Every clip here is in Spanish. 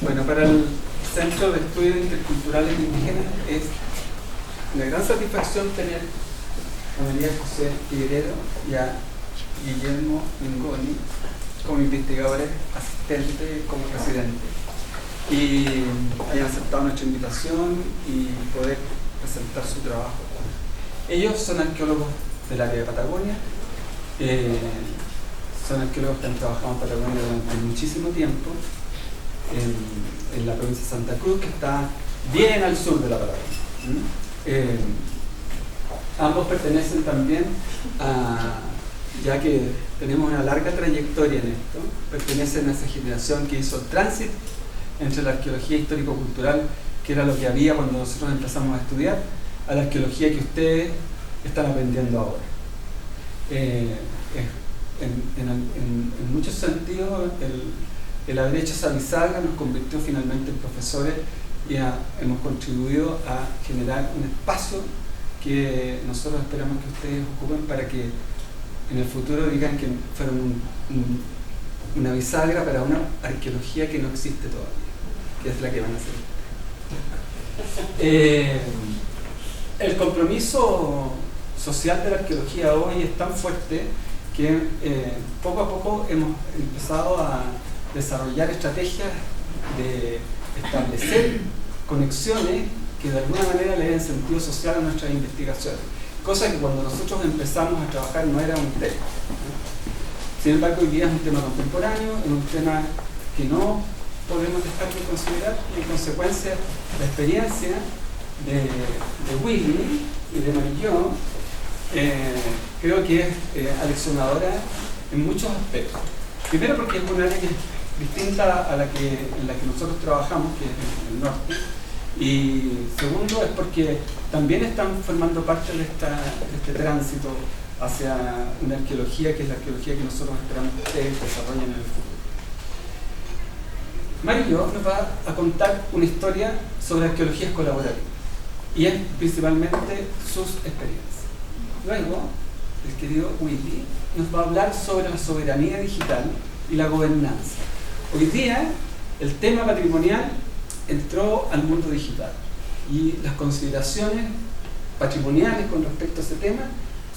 Bueno, para el Centro de Estudios Interculturales Indígenas es una gran satisfacción tener a María José Figueredo y a Guillermo Mingoni como investigadores asistentes, como residentes, y hayan aceptado nuestra invitación y poder presentar su trabajo. Ellos son arqueólogos del área de Patagonia, son arqueólogos que han trabajado en Patagonia durante muchísimo tiempo, en la provincia de Santa Cruz, que está bien al sur de la Patagonia. Ambos pertenecen también a, ya que tenemos una larga trayectoria en esto, pertenecen a esa generación que hizo el tránsito entre la arqueología histórico-cultural, que era lo que había cuando nosotros empezamos a estudiar, a la arqueología que ustedes están aprendiendo ahora. En muchos sentidos, el haber hecho esa bisagra nos convirtió finalmente en profesores y hemos contribuido a generar un espacio que nosotros esperamos que ustedes ocupen para que en el futuro digan que fueron una bisagra para una arqueología que no existe todavía, que es la que van a hacer. El compromiso social de la arqueología hoy es tan fuerte que poco a poco hemos empezado a desarrollar estrategias de establecer conexiones que de alguna manera le den sentido social a nuestras investigaciones, cosa que cuando nosotros empezamos a trabajar no era un tema. Sin embargo, hoy día es un tema contemporáneo, es un tema que no podemos dejar de considerar, y en consecuencia la experiencia de Willy y de Marillo creo que es aleccionadora en muchos aspectos. Primero porque es un área que es distinta a en la que nosotros trabajamos, que es en el norte, y segundo es porque también están formando parte de este tránsito hacia una arqueología que es la arqueología que nosotros esperamos que ustedes desarrollen en el futuro. Marillo nos va a contar una historia sobre arqueologías colaborativas y es principalmente sus experiencias. Luego, el querido Willy nos va a hablar sobre la soberanía digital y la gobernanza. Hoy día, el tema patrimonial entró al mundo digital y las consideraciones patrimoniales con respecto a ese tema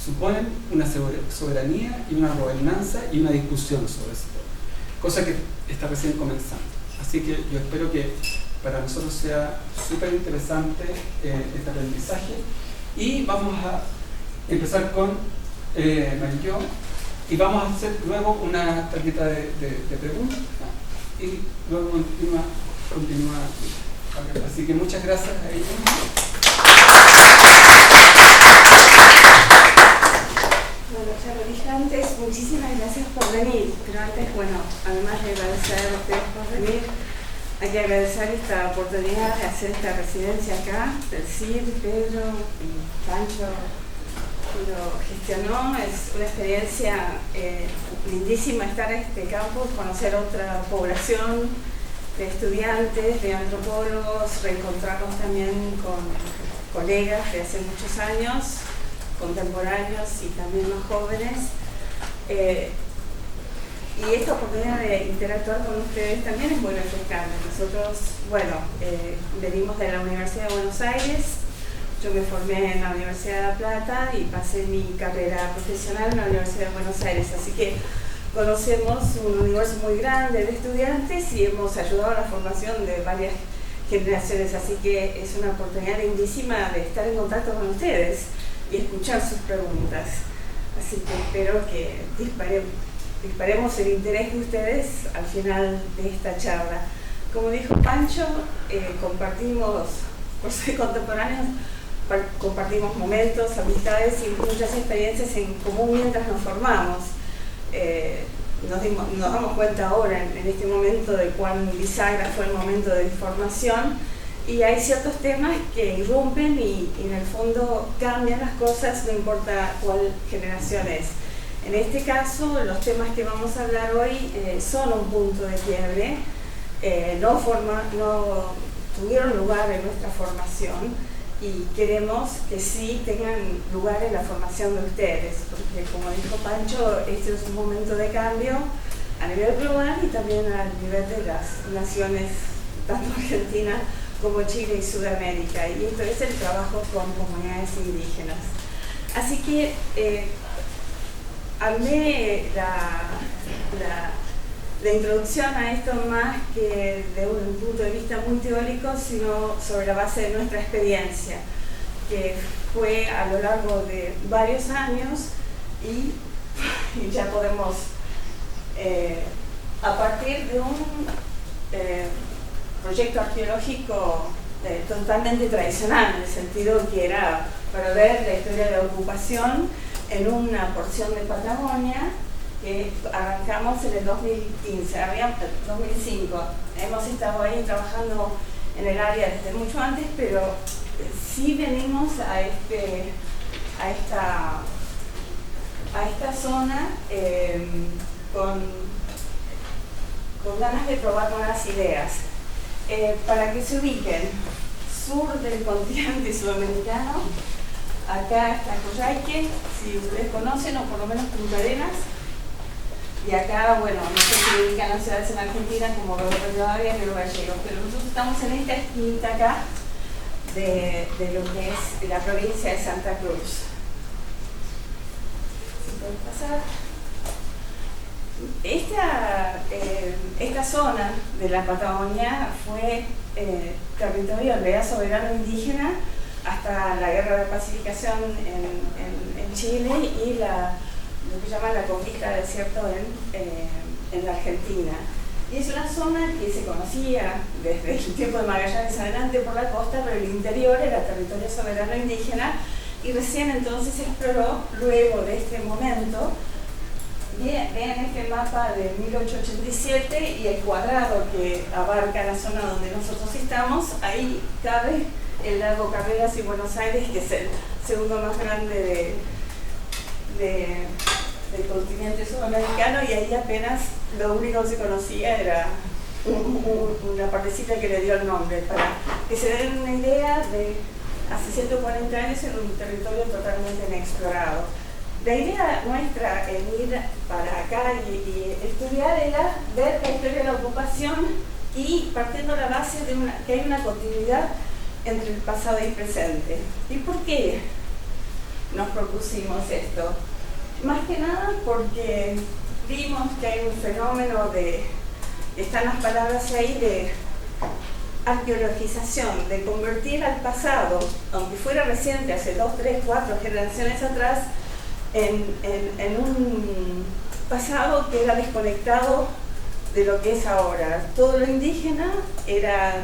suponen una soberanía y una gobernanza y una discusión sobre ese tema, cosa que está recién comenzando. Así que yo espero que para nosotros sea súper interesante este aprendizaje, y vamos a empezar con Marillo y vamos a hacer luego una tarjeta de preguntas y luego continúa. Así que muchas gracias a ellos. Bueno, ya lo dije antes, muchísimas gracias por venir, pero antes, bueno, además de agradecer a ustedes por venir, hay que agradecer esta oportunidad de hacer esta residencia acá, del CID, Pedro y Pancho lo gestionó. Es una experiencia lindísima estar en este campus, conocer otra población de estudiantes, de antropólogos, reencontrarnos también con colegas de hace muchos años, contemporáneos y también más jóvenes. Y esta oportunidad de interactuar con ustedes también es muy refrescante. Nosotros, bueno, venimos de la Universidad de Buenos Aires. Yo me formé en la Universidad de La Plata y pasé mi carrera profesional en la Universidad de Buenos Aires, así que conocemos un universo muy grande de estudiantes y hemos ayudado a la formación de varias generaciones, así que es una oportunidad lindísima de estar en contacto con ustedes y escuchar sus preguntas. Así que espero que disparemos el interés de ustedes al final de esta charla. Como dijo Pancho, compartimos, por ser contemporáneos, compartimos momentos, amistades y muchas experiencias en común mientras nos formamos. Nos damos cuenta ahora, en este momento, de cuán bisagra fue el momento de formación, y hay ciertos temas que irrumpen y en el fondo cambian las cosas, no importa cuál generación es. En este caso, los temas que vamos a hablar hoy son un punto de quiebre, no tuvieron lugar en nuestra formación, y queremos que sí tengan lugar en la formación de ustedes, porque como dijo Pancho, este es un momento de cambio a nivel global y también a nivel de las naciones tanto Argentina como Chile y Sudamérica, y esto es el trabajo con comunidades indígenas. Así que armé la introducción a esto más que de un punto de vista muy teórico, sino sobre la base de nuestra experiencia, que fue a lo largo de varios años, y ya podemos, a partir de un proyecto arqueológico totalmente tradicional, en el sentido que era para ver la historia de la ocupación en una porción de Patagonia, que arrancamos en el 2015, 2005. Hemos estado ahí trabajando en el área desde mucho antes, pero sí venimos a esta zona con ganas de probar nuevas ideas. Para que se ubiquen, sur del continente sudamericano, acá está Coyhaique, si ustedes conocen, o por lo menos Punta Arenas, y acá, bueno, no sé si se ubican las ciudades en Argentina como Rivadavia, pero Gallegos, pero nosotros estamos en esta esquinita acá de lo que es la provincia de Santa Cruz. ¿Se puede pasar? Esta zona de la Patagonia fue territorio en realidad soberano indígena hasta la guerra de pacificación en Chile y lo que llaman la conquista del desierto en la Argentina. Y es una zona que se conocía desde el tiempo de Magallanes adelante por la costa, pero el interior era territorio soberano indígena, y recién entonces se exploró luego de este momento. Vean este mapa de 1887 y el cuadrado que abarca la zona donde nosotros estamos. Ahí cabe el lago Carreras y Buenos Aires, que es el segundo más grande del continente sudamericano, y ahí apenas lo único que se conocía era una partecita que le dio el nombre, para que se den una idea de hace 140 años en un territorio totalmente inexplorado. La idea nuestra en ir para acá y estudiar era ver la historia de la ocupación y partiendo de la base de que hay una continuidad entre el pasado y el presente. ¿Y por qué nos propusimos esto? Más que nada porque vimos que hay un fenómeno están las palabras ahí, de arqueologización, de convertir al pasado, aunque fuera reciente, hace 2, 3, 4 generaciones atrás, en un pasado que era desconectado de lo que es ahora. Todo lo indígena era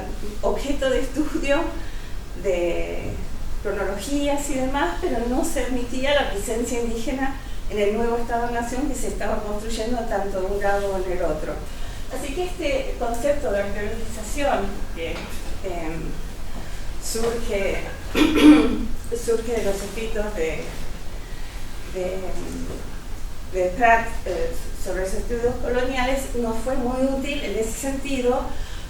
objeto de estudio, de cronologías y demás, pero no se admitía la presencia indígena en el nuevo Estado-Nación que se estaba construyendo tanto de un lado como en el otro. Así que este concepto de arqueologización que surge de los escritos de Pratt sobre los estudios coloniales nos fue muy útil en ese sentido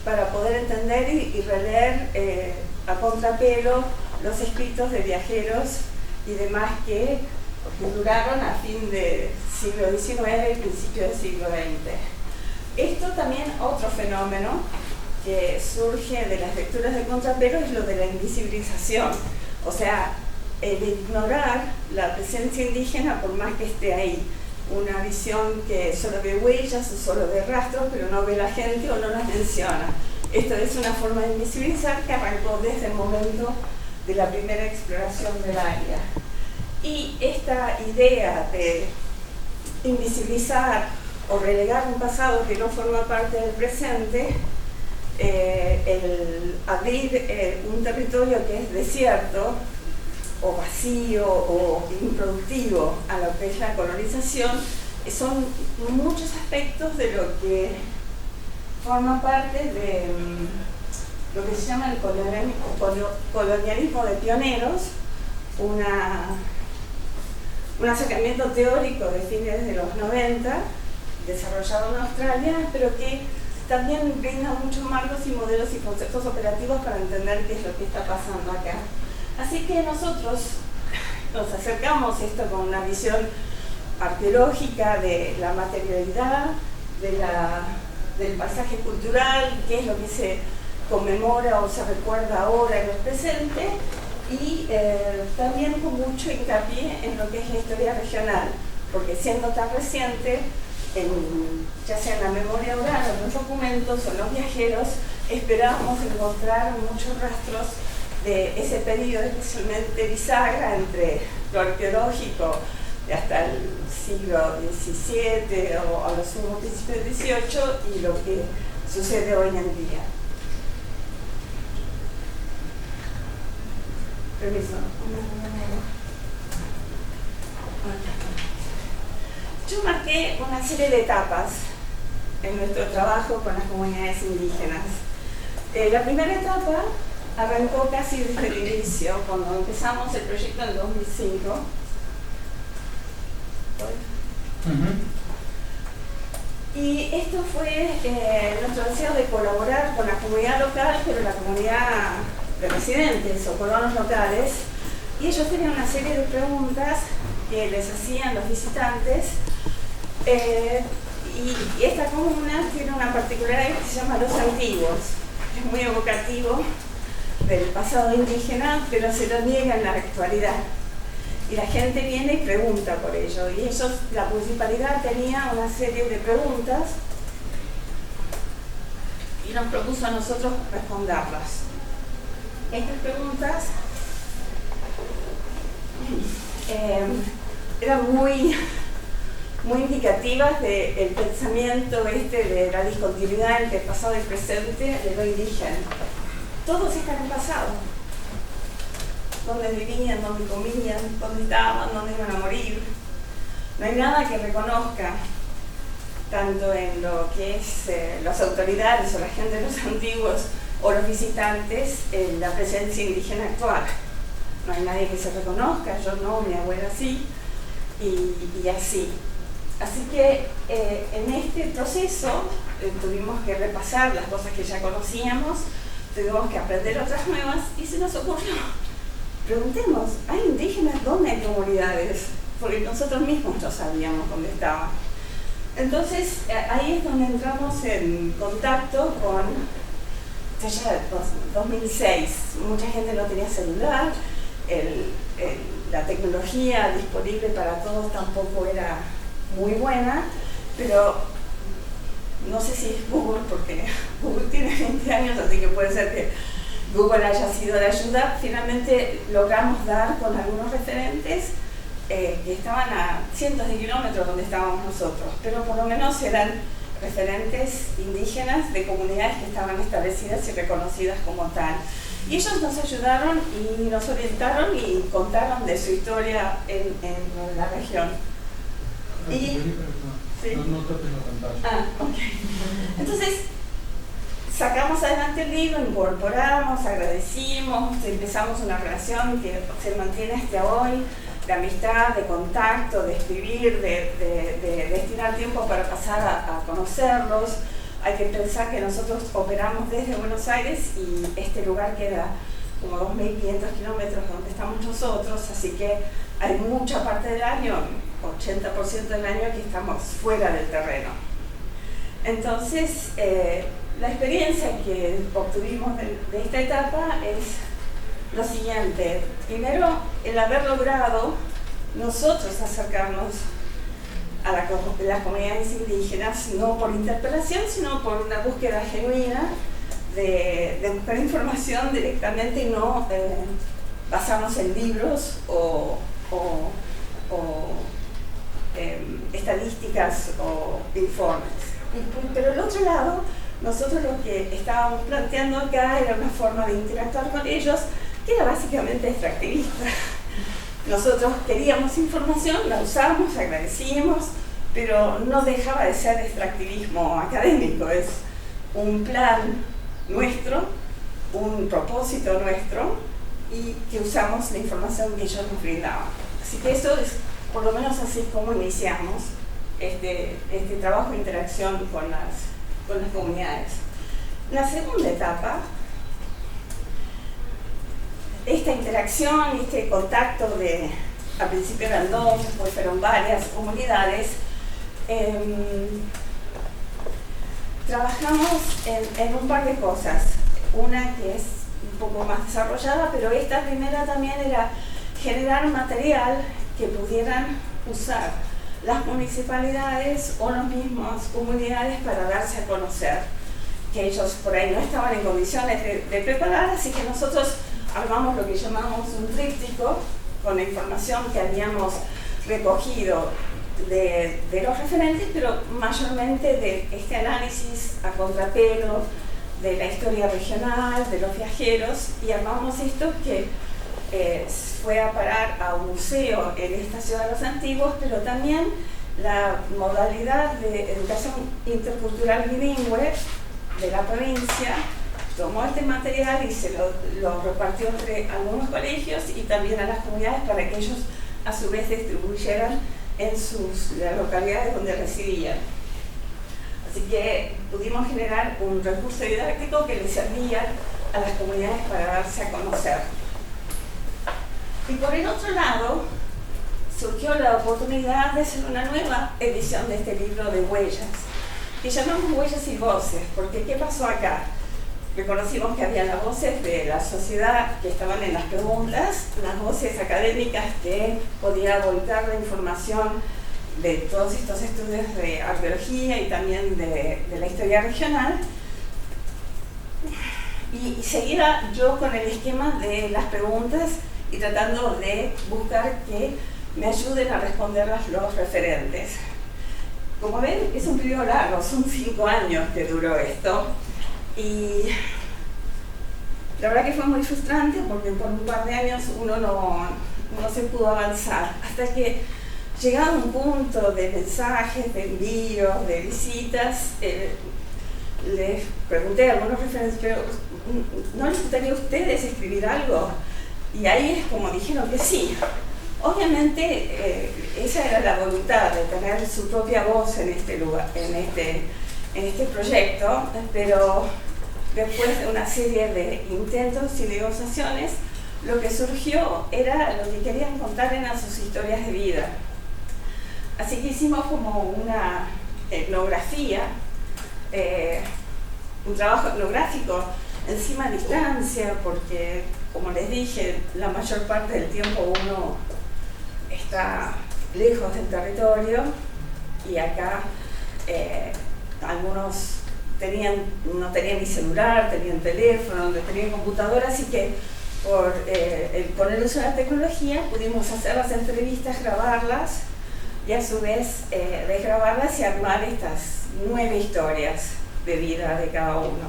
para poder entender y releer a contrapelo los escritos de viajeros y demás que duraron a fin del siglo XIX y principio del siglo XX. Esto también, otro fenómeno que surge de las lecturas de contrapelo, es lo de la invisibilización, o sea, el ignorar la presencia indígena por más que esté ahí. Una visión que solo ve huellas o solo ve rastros, pero no ve la gente o no las menciona. Esto es una forma de invisibilizar que arrancó desde el momento de la primera exploración del área. Y esta idea de invisibilizar o relegar un pasado que no forma parte del presente, el abrir un territorio que es desierto o vacío o improductivo a lo que es la colonización, son muchos aspectos de lo que forma parte de lo que se llama el colonialismo de pioneros, un acercamiento teórico de fines de los 90, desarrollado en Australia, pero que también brinda muchos marcos y modelos y conceptos operativos para entender qué es lo que está pasando acá. Así que nosotros nos acercamos a esto con una visión arqueológica de la materialidad, del paisaje cultural, qué es lo que se conmemora o se recuerda ahora en el presente, y también con mucho hincapié en lo que es la historia regional, porque siendo tan reciente, ya sea en la memoria oral o en los documentos o en los viajeros, esperábamos encontrar muchos rastros de ese periodo, especialmente bisagra entre lo arqueológico de hasta el siglo XVII o a los últimos principios del XVIII y lo que sucede hoy en día. Permiso. Yo marqué una serie de etapas en nuestro trabajo con las comunidades indígenas. La primera etapa arrancó casi desde el inicio, cuando empezamos el proyecto en 2005. Y esto fue nuestro deseo de colaborar con la comunidad local, pero la comunidad de residentes o colonos locales, y ellos tenían una serie de preguntas que les hacían los visitantes, y esta comuna tiene una particularidad que se llama Los Antiguos. Es muy evocativo del pasado indígena, pero se lo niega en la actualidad. Y la gente viene y pregunta por ello. Y ellos, la municipalidad tenía una serie de preguntas y nos propuso a nosotros responderlas. Estas preguntas eran muy indicativas del pensamiento de la discontinuidad entre el pasado y el presente de lo indígena. Todos están en pasado. Dónde vivían, dónde comían, dónde estaban, dónde iban a morir. No hay nada que reconozca, tanto en lo que es las autoridades o la gente de los antiguos o los visitantes, en la presencia indígena actual. No hay nadie que se reconozca, yo no, mi abuela sí, y así. Así que en este proceso tuvimos que repasar las cosas que ya conocíamos, tuvimos que aprender otras nuevas, y se nos ocurrió: preguntemos, ¿hay indígenas? ¿Dónde hay comunidades? Porque nosotros mismos no sabíamos dónde estaban. Entonces, ahí es donde entramos en contacto con, ya 2006, mucha gente no tenía celular, la tecnología disponible para todos tampoco era muy buena, pero no sé si es Google, porque Google tiene 20 años, así que puede ser que Google haya sido de ayuda. Finalmente logramos dar con algunos referentes que estaban a cientos de kilómetros donde estábamos nosotros, pero por lo menos eran referentes indígenas de comunidades que estaban establecidas y reconocidas como tal. Y ellos nos ayudaron y nos orientaron y contaron de su historia en la región. ¿Sí? No te tengo pantalla. Ok. Entonces, sacamos adelante el libro, incorporamos, agradecimos, empezamos una relación que se mantiene hasta hoy, de amistad, de contacto, de escribir, de destinar tiempo para pasar a conocerlos. Hay que pensar que nosotros operamos desde Buenos Aires y este lugar queda como 2.500 kilómetros donde estamos nosotros, así que hay mucha parte del año, 80% del año, que estamos fuera del terreno. Entonces, la experiencia que obtuvimos de esta etapa es lo siguiente. Primero, el haber logrado nosotros acercarnos a las comunidades indígenas, no por interpelación, sino por una búsqueda genuina de buscar información directamente y no basarnos en libros o estadísticas o informes. Pero el otro lado, nosotros lo que estábamos planteando acá era una forma de interactuar con ellos que era básicamente extractivista. Nosotros queríamos información, la usamos, agradecimos, pero no dejaba de ser extractivismo académico, es un plan nuestro, un propósito nuestro, y que usamos la información que ellos nos brindaban. Así que eso es por lo menos así como iniciamos este trabajo de interacción con las comunidades. La segunda etapa, esta interacción, este contacto al principio eran dos, después fueron varias comunidades, trabajamos en un par de cosas. una que es un poco más desarrollada, pero esta primera también era generar material que pudieran usar las municipalidades o las mismas comunidades para darse a conocer, que ellos por ahí no estaban en condiciones de preparar, así que nosotros armamos lo que llamamos un tríptico con la información que habíamos recogido de los referentes, pero mayormente de este análisis a contrapelo de la historia regional, de los viajeros, y armamos esto que fue a parar a un museo en esta ciudad de los antiguos, pero también la modalidad de educación intercultural bilingüe de la provincia tomó este material y se lo repartió entre algunos colegios y también a las comunidades para que ellos a su vez distribuyeran en las localidades donde residían. Así que pudimos generar un recurso didáctico que les servía a las comunidades para darse a conocer. Y por el otro lado, surgió la oportunidad de hacer una nueva edición de este libro de huellas, que llamamos Huellas y Voces, porque ¿qué pasó acá? Reconocimos que había las voces de la sociedad que estaban en las preguntas, las voces académicas que podía volcar la información de todos estos estudios de arqueología y también de la historia regional, y seguía yo con el esquema de las preguntas y tratando de buscar que me ayuden a responderlas los referentes. Como ven, es un periodo largo, son 5 años que duró esto, y la verdad que fue muy frustrante porque por un par de años uno no se pudo avanzar, hasta que llegaba un punto de mensajes, de envíos, de visitas, les pregunté a algunos referentes, pero ¿no les gustaría a ustedes escribir algo? Y ahí es como dijeron que sí. Obviamente esa era la voluntad de tener su propia voz en este lugar, en este proyecto, pero después de una serie de intentos y negociaciones, lo que surgió era lo que querían contar eran sus historias de vida. Así que hicimos como una etnografía, un trabajo etnográfico encima a distancia, porque como les dije, la mayor parte del tiempo uno está lejos del territorio, y acá algunos no tenían ni celular, tenían teléfono, no tenían computadora, así que con el uso de la tecnología pudimos hacer las entrevistas, grabarlas y a su vez desgrabarlas y armar estas 9 historias de vida de cada uno,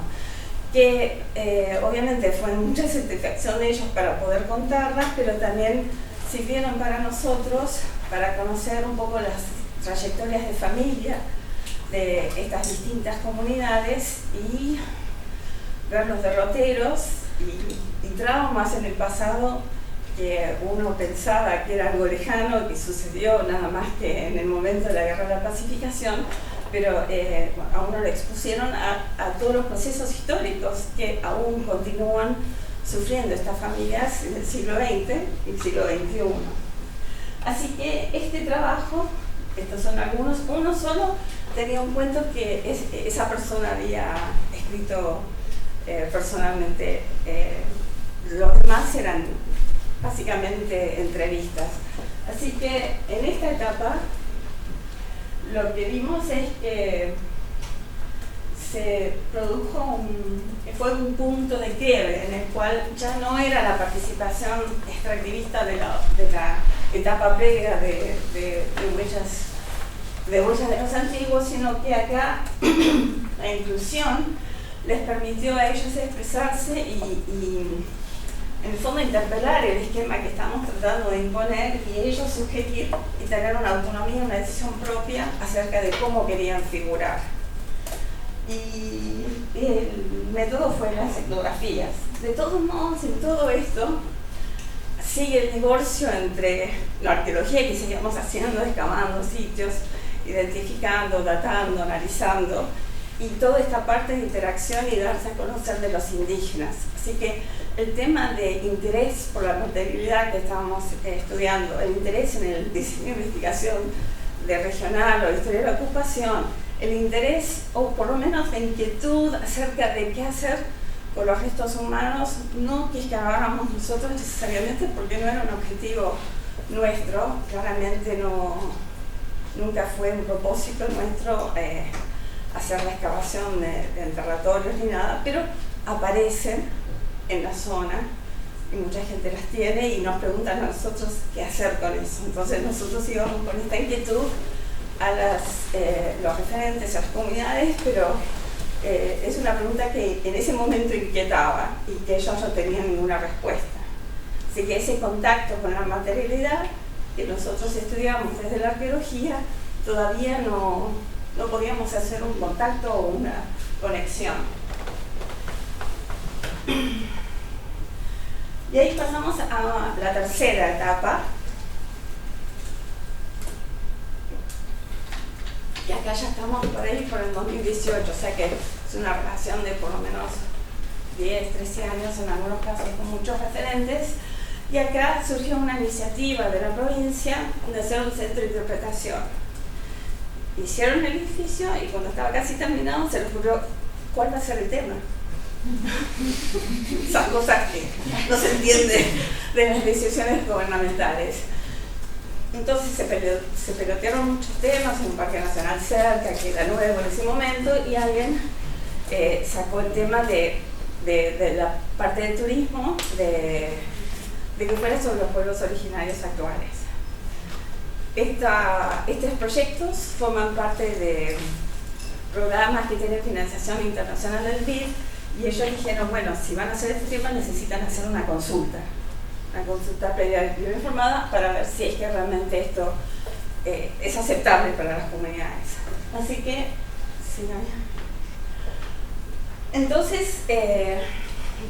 que obviamente fue mucha satisfacción de ellos para poder contarlas, pero también sirvieron para nosotros para conocer un poco las trayectorias de familia de estas distintas comunidades y ver los derroteros y traumas en el pasado que uno pensaba que era algo lejano, que sucedió nada más que en el momento de la Guerra de la Pacificación, pero a uno le expusieron a todos los procesos históricos que aún continúan sufriendo estas familias en el siglo XX y el siglo XXI. Así que este trabajo, estos son algunos, uno solo tenía un cuento que esa persona había escrito personalmente, los demás eran básicamente entrevistas. Así que en esta etapa lo que vimos es que se produjo fue un punto de quiebre en el cual ya no era la participación extractivista de la etapa previa de huellas de los antiguos, sino que acá la inclusión les permitió a ellos expresarse y en el fondo interpelar el esquema que estamos tratando de imponer y ellos sugerir y tener una autonomía, una decisión propia acerca de cómo querían figurar. Y el método fue las etnografías. De todos modos, en todo esto sigue el divorcio entre la arqueología que seguimos haciendo, excavando sitios, identificando, datando, analizando, y toda esta parte de interacción y darse a conocer de los indígenas. Así que el tema de interés por la materialidad que estábamos estudiando, el interés en el diseño de investigación de regional o de historia de la ocupación, el interés o por lo menos la inquietud acerca de qué hacer con los restos humanos, no que excaváramos nosotros necesariamente, porque no era un objetivo nuestro, claramente nunca fue un propósito nuestro hacer la excavación de enterratorios ni nada, pero aparecen en la zona y mucha gente las tiene y nos preguntan a nosotros qué hacer con eso. Entonces nosotros íbamos con esta inquietud a los referentes, a las comunidades, pero es una pregunta que en ese momento inquietaba y que ellos no tenían ninguna respuesta. Así que ese contacto con la materialidad que nosotros estudiamos desde la arqueología, todavía no podíamos hacer un contacto o una conexión. Y ahí pasamos a la tercera etapa. Y acá ya estamos por ahí por el 2018, o sea que es una relación de por lo menos 10, 13 años en algunos casos con muchos referentes. Y acá surgió una iniciativa de la provincia de hacer un centro de interpretación. Hicieron el edificio y cuando estaba casi terminado se les ocurrió cuál va a ser el tema. Esas cosas que no se entienden de las decisiones gubernamentales. Entonces se pelotearon muchos temas, un parque nacional cerca, que era nuevo en ese momento, y alguien sacó el tema de la parte del turismo, de que fuera sobre los pueblos originarios actuales. Estos proyectos forman parte de programas que tienen financiación internacional del BID, y ellos dijeron, bueno, si van a hacer este tema necesitan hacer una consulta previa y informada para ver si es que realmente esto es aceptable para las comunidades. Así que, sí, entonces,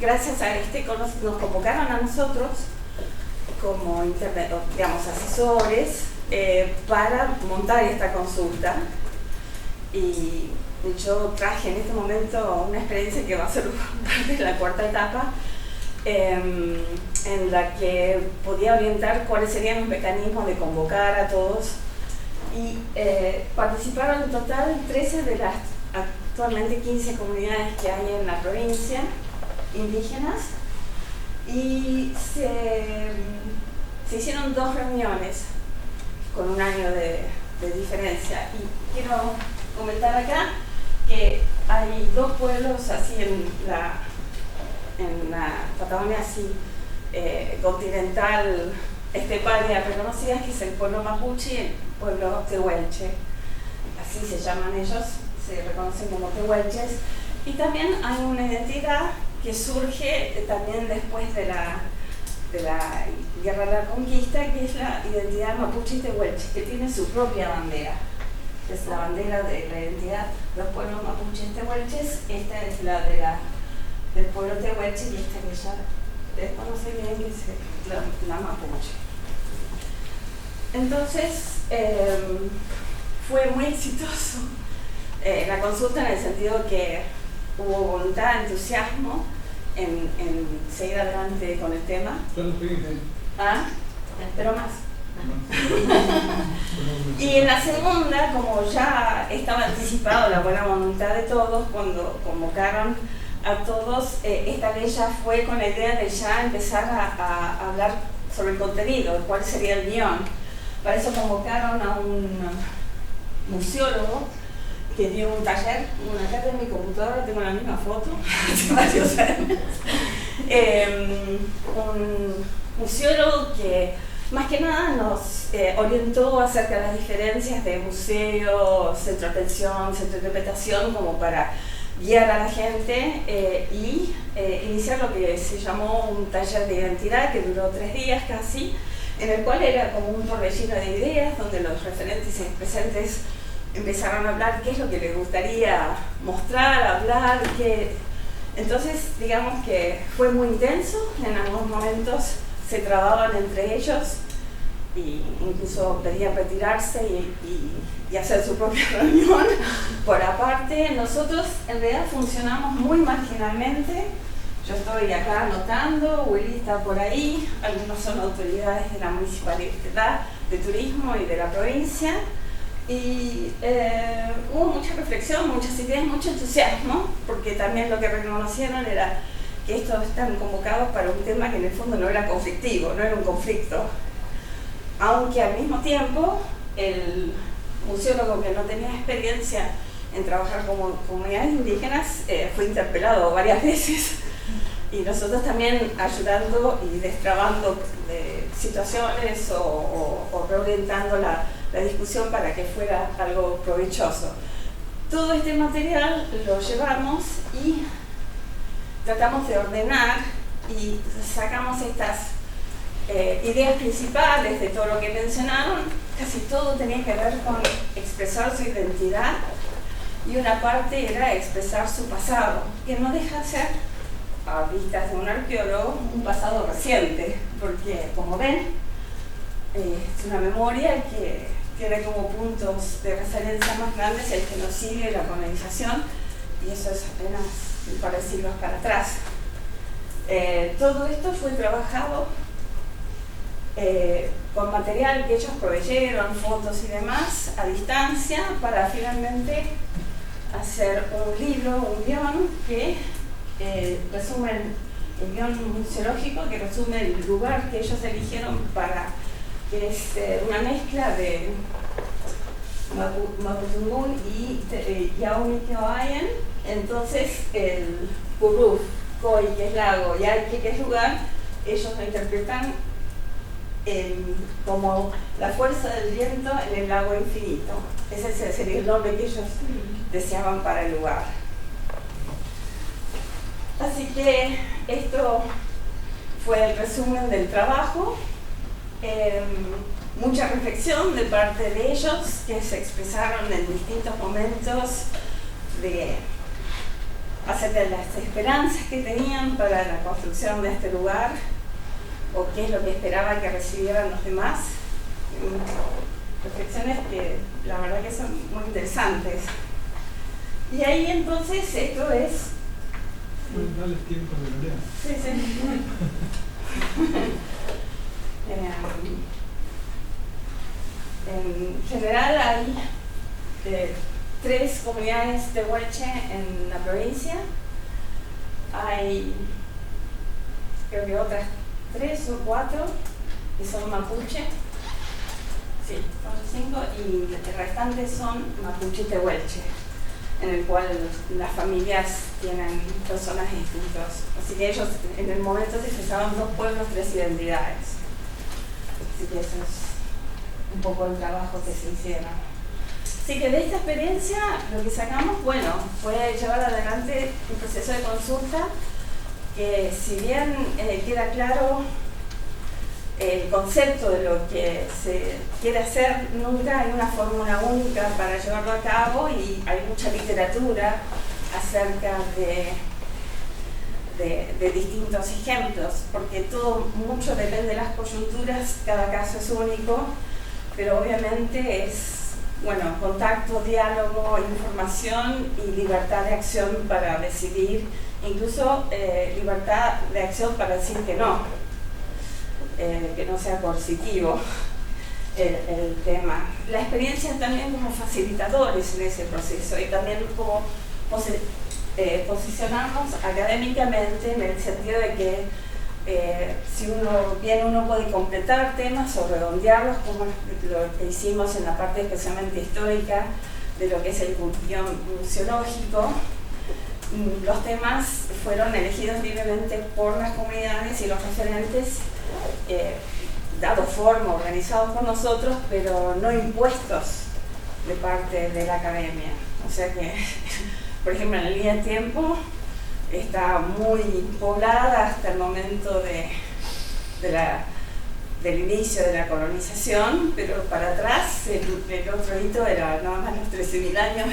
gracias a nos convocaron a nosotros como asesores para montar esta consulta, y yo traje en este momento una experiencia que va a ser parte de la cuarta etapa, en la que podía orientar cuáles serían los mecanismos de convocar a todos, y participaron en total 13 de las actualmente 15 comunidades que hay en la provincia indígenas, y se hicieron 2 reuniones con un año de diferencia. Y quiero comentar acá que hay 2 pueblos así en la Patagonia así continental esteparia reconocidas, que es el pueblo mapuche y el pueblo tehuelche, así se llaman ellos, se reconocen como tehuelches. Y también hay una identidad que surge también después de la Guerra de la Conquista, que es la identidad mapuche y tehuelche, que tiene su propia bandera. Es la bandera de la identidad de los pueblos mapuches y tehuelches. Esta es la del pueblo tehuelche, y esta que ya desconoce bien, que es la mapuche. Entonces, fue muy exitoso la consulta, en el sentido que hubo voluntad, entusiasmo en seguir adelante con el tema. Espero más. Y en la segunda, como ya estaba anticipado la buena voluntad de todos, cuando convocaron a todos, esta vez ya fue con la idea de ya empezar a hablar sobre el contenido, cuál sería el guión. Para eso convocaron a un museólogo que dio un taller. Acá en mi computadora tengo la misma foto hace varios años. Un museólogo que más que nada nos orientó acerca de las diferencias de museo, centro de atención, centro de interpretación, como para guiar a la gente y iniciar lo que se llamó un taller de identidad, que duró 3 días casi, en el cual era como un torbellino de ideas, donde los referentes presentes empezaron a hablar qué es lo que les gustaría mostrar, hablar, entonces digamos que fue muy intenso. En algunos momentos se trababan entre ellos e incluso pedían retirarse y hacer su propia reunión por aparte. Nosotros en realidad funcionamos muy marginalmente. Yo estoy acá anotando, Willy está por ahí, algunos son autoridades de la municipalidad de turismo y de la provincia, y hubo mucha reflexión, muchas ideas, mucho entusiasmo, porque también lo que reconocieron era que estos están convocados para un tema que en el fondo no era conflictivo, no era un conflicto, aunque al mismo tiempo el museólogo que no tenía experiencia en trabajar con comunidades indígenas fue interpelado varias veces, y nosotros también ayudando y destrabando situaciones o reorientando la discusión para que fuera algo provechoso. Todo este material lo llevamos y tratamos de ordenar y sacamos estas ideas principales de todo lo que mencionaron. Casi todo tenía que ver con expresar su identidad y una parte era expresar su pasado, que no deja de ser, a vistas de un arqueólogo, un pasado reciente, porque como ven, es una memoria que tiene como puntos de referencia más grandes el genocidio y la colonización, y eso es apenas un par de siglos para atrás. Todo esto fue trabajado con material que ellos proveyeron, fotos y demás, a distancia, para finalmente hacer un libro, un guión que resume el guión museológico, que resume el lugar que ellos eligieron para que es una mezcla de Mapudungun y Yaumikeoayen. Entonces el Purruf, Koi, que es lago, y Aike, que es lugar, ellos lo interpretan como la fuerza del viento en el lago infinito. Ese sería el nombre que ellos deseaban para el lugar. Así que esto fue el resumen del trabajo. Mucha reflexión de parte de ellos, que se expresaron en distintos momentos acerca de las esperanzas que tenían para la construcción de este lugar, o qué es lo que esperaban que recibieran los demás. Reflexiones que la verdad que son muy interesantes. Y ahí entonces esto es... Dale tiempo de lo leer. Sí, sí. En general hay 3 comunidades de Tehuelche en la provincia. Hay, creo que otras 3 o 4 que son mapuche. Sí, son 5, y el restante son mapuche tehuelche, en el cual las familias tienen personajes distintos. Así que ellos en el momento se expresaban 2 pueblos, 3 identidades. Así que eso es un poco el trabajo que se hicieron. Así que de esta experiencia lo que sacamos, bueno, fue llevar adelante un proceso de consulta que, si bien queda claro el concepto de lo que se quiere hacer, nunca hay una fórmula única para llevarlo a cabo, y hay mucha literatura acerca de distintos ejemplos, porque todo mucho depende de las coyunturas, cada caso es único, pero obviamente es, bueno, contacto, diálogo, información y libertad de acción para decidir, incluso libertad de acción para decir que no sea coercitivo el tema. La experiencia también como facilitadores en ese proceso, y también como posicionarnos académicamente, en el sentido de que si uno puede completar temas o redondearlos, como lo que hicimos en la parte especialmente histórica de lo que es el guión museológico. Los temas fueron elegidos libremente por las comunidades y los referentes, dado forma, organizados por nosotros, pero no impuestos de parte de la academia. O sea que, por ejemplo, en la línea de tiempo está muy poblada hasta el momento del inicio de la colonización, pero para atrás el otro hito era nada más los 13.000 años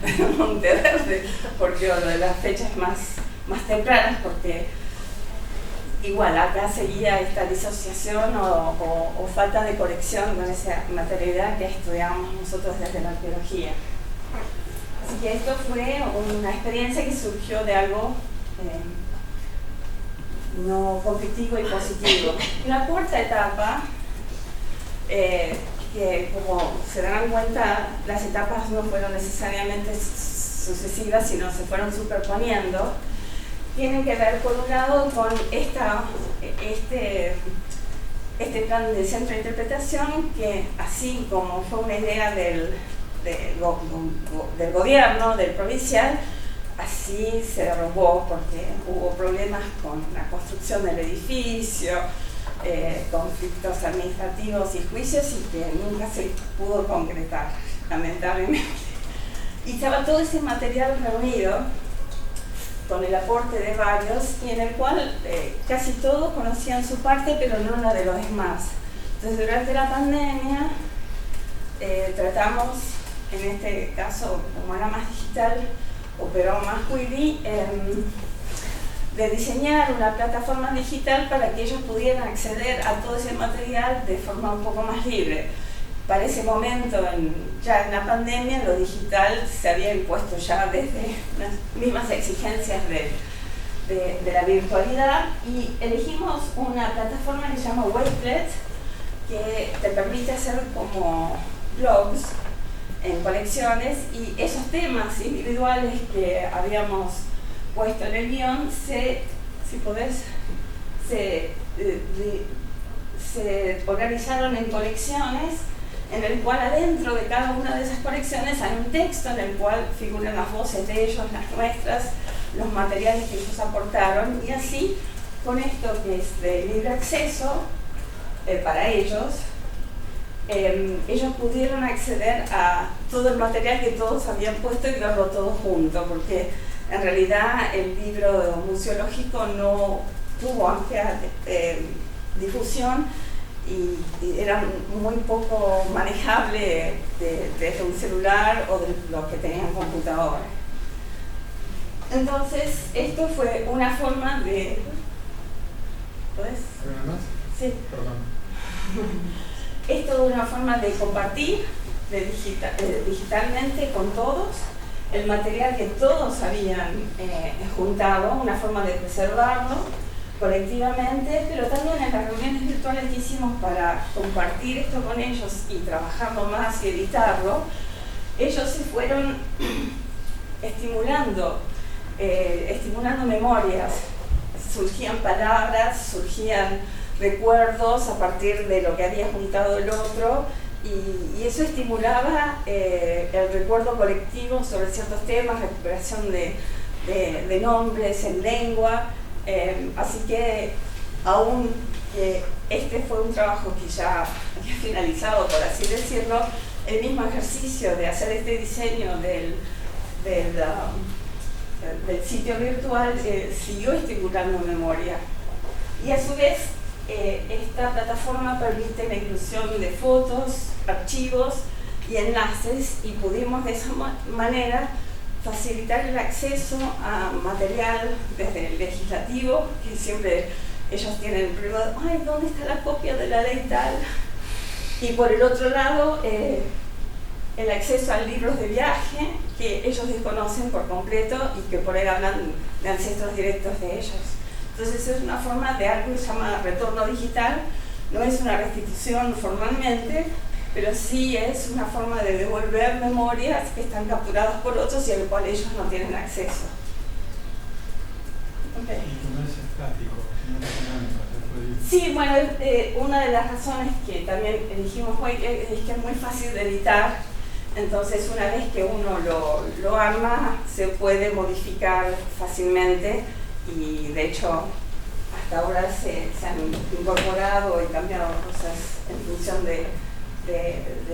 de Monteverde, porque lo de las fechas más tempranas, porque igual acá seguía esta disociación o falta de conexión con esa materialidad que estudiamos nosotros desde la arqueología. Así que esto fue una experiencia que surgió de algo no conflictivo y positivo. La cuarta etapa, que como se darán cuenta, las etapas no fueron necesariamente sucesivas, sino se fueron superponiendo, tienen que ver, por un lado, con este plan de centro de interpretación, que así como fue una idea del gobierno, del provincial, así se derrumbó porque hubo problemas con la construcción del edificio, conflictos administrativos y juicios, y que nunca se pudo concretar, lamentablemente. Y estaba todo ese material reunido con el aporte de varios, y en el cual casi todos conocían su parte, pero no la de los demás. Entonces, durante la pandemia tratamos, en este caso, como era más digital, operó más Quibi, de diseñar una plataforma digital para que ellos pudieran acceder a todo ese material de forma un poco más libre. Para ese momento, ya en la pandemia, lo digital se había impuesto ya desde las mismas exigencias de la virtualidad, y elegimos una plataforma que se llama Wakelet, que te permite hacer como blogs en colecciones, y esos temas individuales que habíamos puesto en el guión se organizaron en colecciones, en el cual adentro de cada una de esas colecciones hay un texto en el cual figuran las voces de ellos, las nuestras, los materiales que ellos aportaron, y así, con esto que es de libre acceso para ellos, ellos pudieron acceder a todo el material que todos habían puesto y verlo todo junto, porque en realidad el libro museológico no tuvo amplia difusión y era muy poco manejable desde un celular o de los que tenían computadora. Entonces, esto fue una forma de... ¿Puedes? ¿Más? Sí. Perdón. Esto es una forma de compartir digitalmente con todos el material que todos habían juntado, una forma de preservarlo colectivamente, pero también en las reuniones virtuales que hicimos para compartir esto con ellos y trabajarlo más y editarlo, ellos se fueron estimulando memorias, surgían palabras, surgían recuerdos a partir de lo que había juntado el otro, y eso estimulaba el recuerdo colectivo sobre ciertos temas, recuperación de nombres en lengua. Así que, aún que este fue un trabajo que ya había finalizado, por así decirlo, el mismo ejercicio de hacer este diseño del sitio virtual siguió estimulando memoria. Y a su vez, esta plataforma permite la inclusión de fotos, archivos y enlaces, y pudimos de esa manera facilitar el acceso a material desde el legislativo, que siempre ellos tienen el problema de, ay, ¿dónde está la copia de la ley tal? Y por el otro lado, el acceso a libros de viaje que ellos desconocen por completo y que por ahí hablan de ancestros directos de ellos. Entonces es una forma de algo que se llama retorno digital. No es una restitución formalmente, pero sí es una forma de devolver memorias que están capturadas por otros y a las cuales ellos no tienen acceso. Okay. Y no es estático, sino dinámico. Sí, bueno, una de las razones que también elegimos hoy es que es muy fácil de editar. Entonces, una vez que uno lo arma, se puede modificar fácilmente, y de hecho hasta ahora se han incorporado y cambiado cosas en función de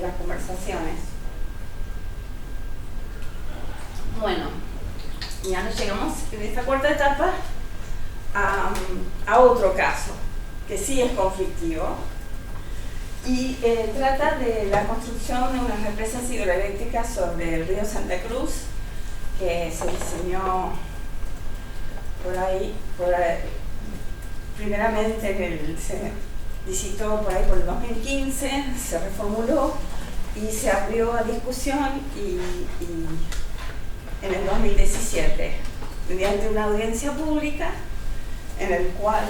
las conversaciones. Bueno, ya nos llegamos en esta cuarta etapa a otro caso que sí es conflictivo, y trata de la construcción de unas represas hidroeléctricas sobre el río Santa Cruz, que se diseñó por ahí primeramente se visitó por ahí por el 2015, se reformuló y se abrió a discusión y en el 2017, mediante una audiencia pública en el cual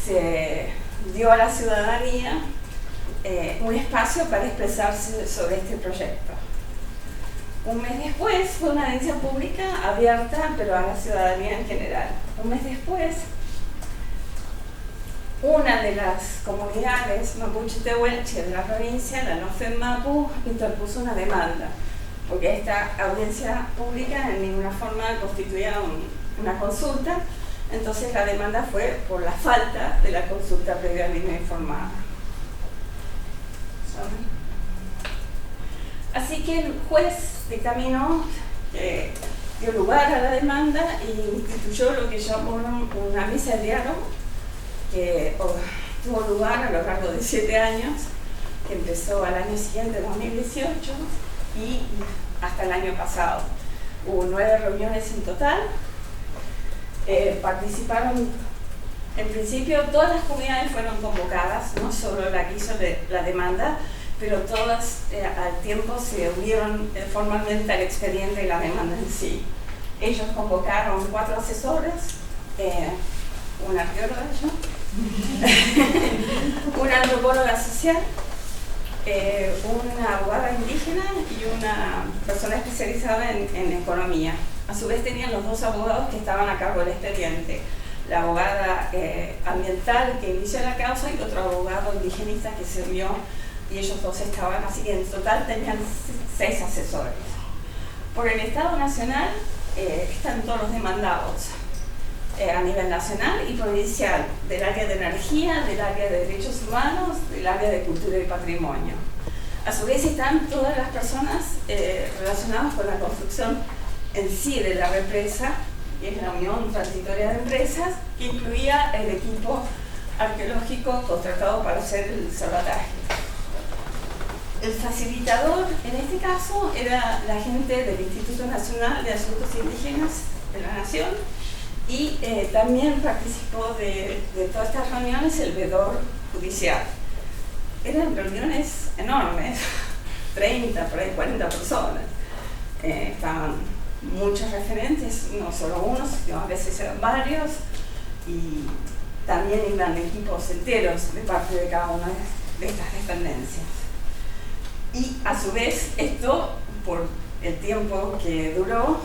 se dio a la ciudadanía un espacio para expresarse sobre este proyecto. Un mes después fue una audiencia pública abierta, pero a la ciudadanía en general. Un mes después, una de las comunidades mapuche tehuelche de la provincia, la Nofen Mapu, interpuso una demanda, porque esta audiencia pública en ninguna forma constituía una consulta. Entonces la demanda fue por la falta de la consulta previamente informada. Así que el juez dictaminó que dio lugar a la demanda y instituyó lo que llamó una mesa de diálogo que tuvo lugar a lo largo de 7 años, que empezó al año siguiente, 2018, y hasta el año pasado. Hubo 9 reuniones en total. Participaron, en principio, todas las comunidades fueron convocadas, no solo la que hizo la demanda, pero todas al tiempo se unieron formalmente al expediente y la demanda en sí. Ellos convocaron 4 asesores, una arqueóloga, una antropóloga social, una abogada indígena y una persona especializada en economía. A su vez tenían los 2 abogados que estaban a cargo del expediente, la abogada ambiental que inició la causa y otro abogado indigenista que se unió, y ellos 2 estaban, así que en total tenían 6 asesores. Por el Estado Nacional están todos los demandados a nivel nacional y provincial, del área de energía, del área de derechos humanos, del área de cultura y patrimonio. A su vez están todas las personas relacionadas con la construcción en sí de la represa, que es la Unión Transitoria de Empresas, que incluía el equipo arqueológico contratado para hacer el salvataje. El facilitador, en este caso, era la gente del Instituto Nacional de Asuntos Indígenas de la Nación, y también participó de todas estas reuniones el veedor judicial. Eran reuniones enormes, 30, por ahí 40 personas. Estaban muchos referentes, no solo uno, sino a veces eran varios, y también iban equipos enteros de parte de cada una de estas dependencias. Y a su vez esto, por el tiempo que duró,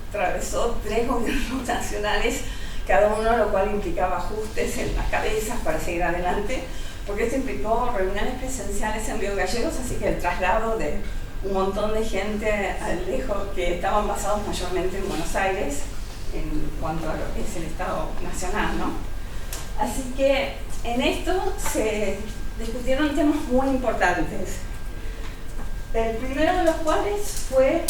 atravesó 3 gobiernos nacionales, cada uno, lo cual implicaba ajustes en las cabezas para seguir adelante, porque esto implicó reuniones presenciales en Río Gallegos, así que el traslado de un montón de gente lejos que estaban basados mayormente en Buenos Aires en cuanto a lo que es el Estado Nacional, ¿no? Así que en esto se discutieron temas muy importantes. El primero de los cuales fue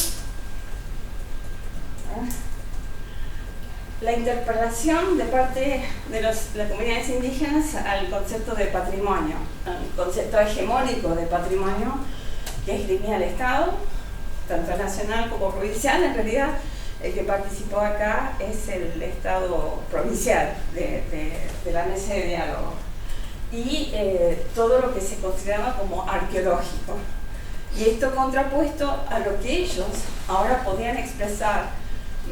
la interpelación de parte de las comunidades indígenas al concepto de patrimonio, al concepto hegemónico de patrimonio que esgrimía el Estado, tanto nacional como provincial. En realidad, el que participó acá es el Estado provincial de la mesa de diálogo, y todo lo que se consideraba como arqueológico. Y esto contrapuesto a lo que ellos ahora podían expresar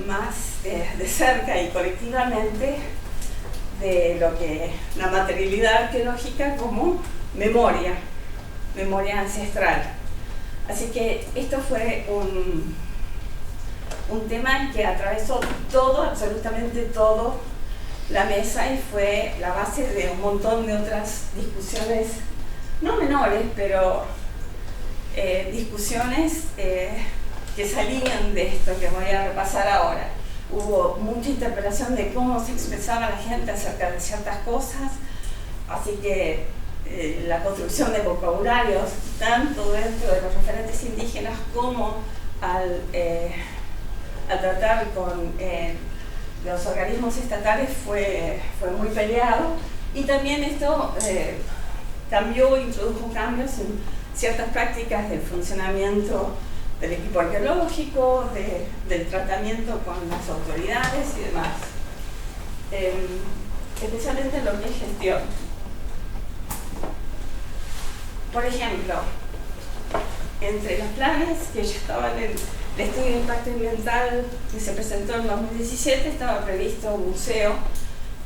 más de cerca y colectivamente de lo que la materialidad arqueológica como memoria ancestral. Así que esto fue un tema que atravesó todo, absolutamente todo, la mesa, y fue la base de un montón de otras discusiones, no menores, pero discusiones que salían de esto que voy a repasar ahora. Hubo mucha interpelación de cómo se expresaba la gente acerca de ciertas cosas, así que la construcción de vocabularios, tanto dentro de los referentes indígenas como al tratar con los organismos estatales fue muy peleado, y también esto introdujo cambios en ciertas prácticas del funcionamiento del equipo arqueológico, del tratamiento con las autoridades y demás, especialmente en lo que es gestión. Por ejemplo, entre los planes que ya estaban en el estudio de impacto ambiental que se presentó en 2017, estaba previsto un museo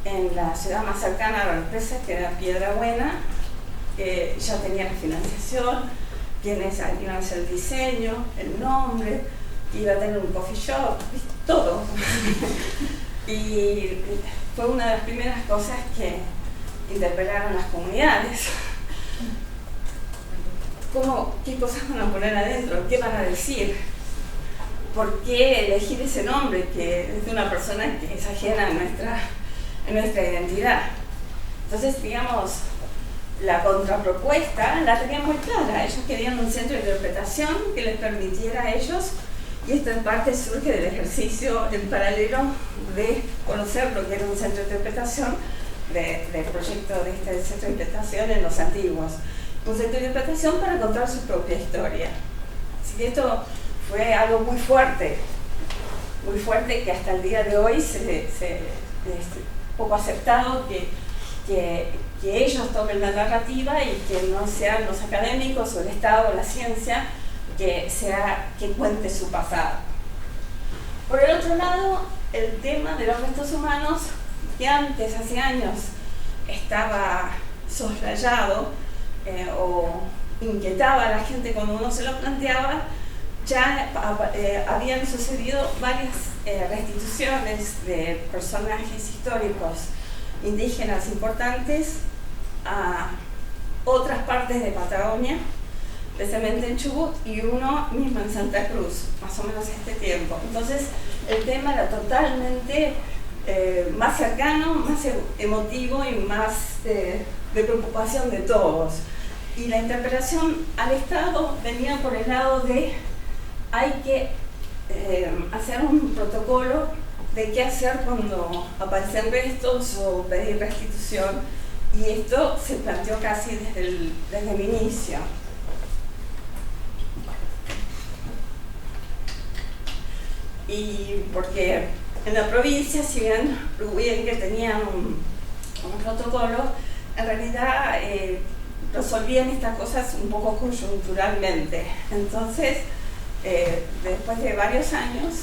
en la ciudad más cercana a la represa, que era Piedra Buena, que ya tenía la financiación, quienes iban a hacer el diseño, el nombre, iba a tener un coffee shop, todo. Y fue una de las primeras cosas que interpelaron las comunidades. ¿Qué cosas van a poner adentro? ¿Qué van a decir? ¿Por qué elegir ese nombre que es de una persona que es ajena a nuestra identidad? Entonces, digamos, la contrapropuesta la tenían muy clara. Ellos querían un centro de interpretación que les permitiera a ellos, y esto en parte surge del ejercicio en paralelo de conocer lo que era un centro de interpretación, del proyecto de este centro de interpretación en los antiguos. Un centro de interpretación para contar su propia historia. Así que esto fue algo muy fuerte que hasta el día de hoy es poco aceptado que ellos tomen la narrativa y que no sean los académicos o el Estado o la ciencia que cuente su pasado. Por el otro lado, el tema de los restos humanos, que antes, hace años, estaba soslayado o inquietaba a la gente cuando uno se lo planteaba, ya habían sucedido varias restituciones de personajes históricos indígenas importantes a otras partes de Patagonia, especialmente en Chubut, y uno mismo en Santa Cruz, más o menos este tiempo. Entonces el tema era totalmente más cercano, más emotivo y más de preocupación de todos. Y la interpelación al Estado venía por el lado de hay que hacer un protocolo de qué hacer cuando aparecen restos o pedir restitución, y esto se planteó casi desde el inicio. Y porque en la provincia, si bien que tenían un protocolo, en realidad resolvían estas cosas un poco coyunturalmente. Entonces, después de varios años,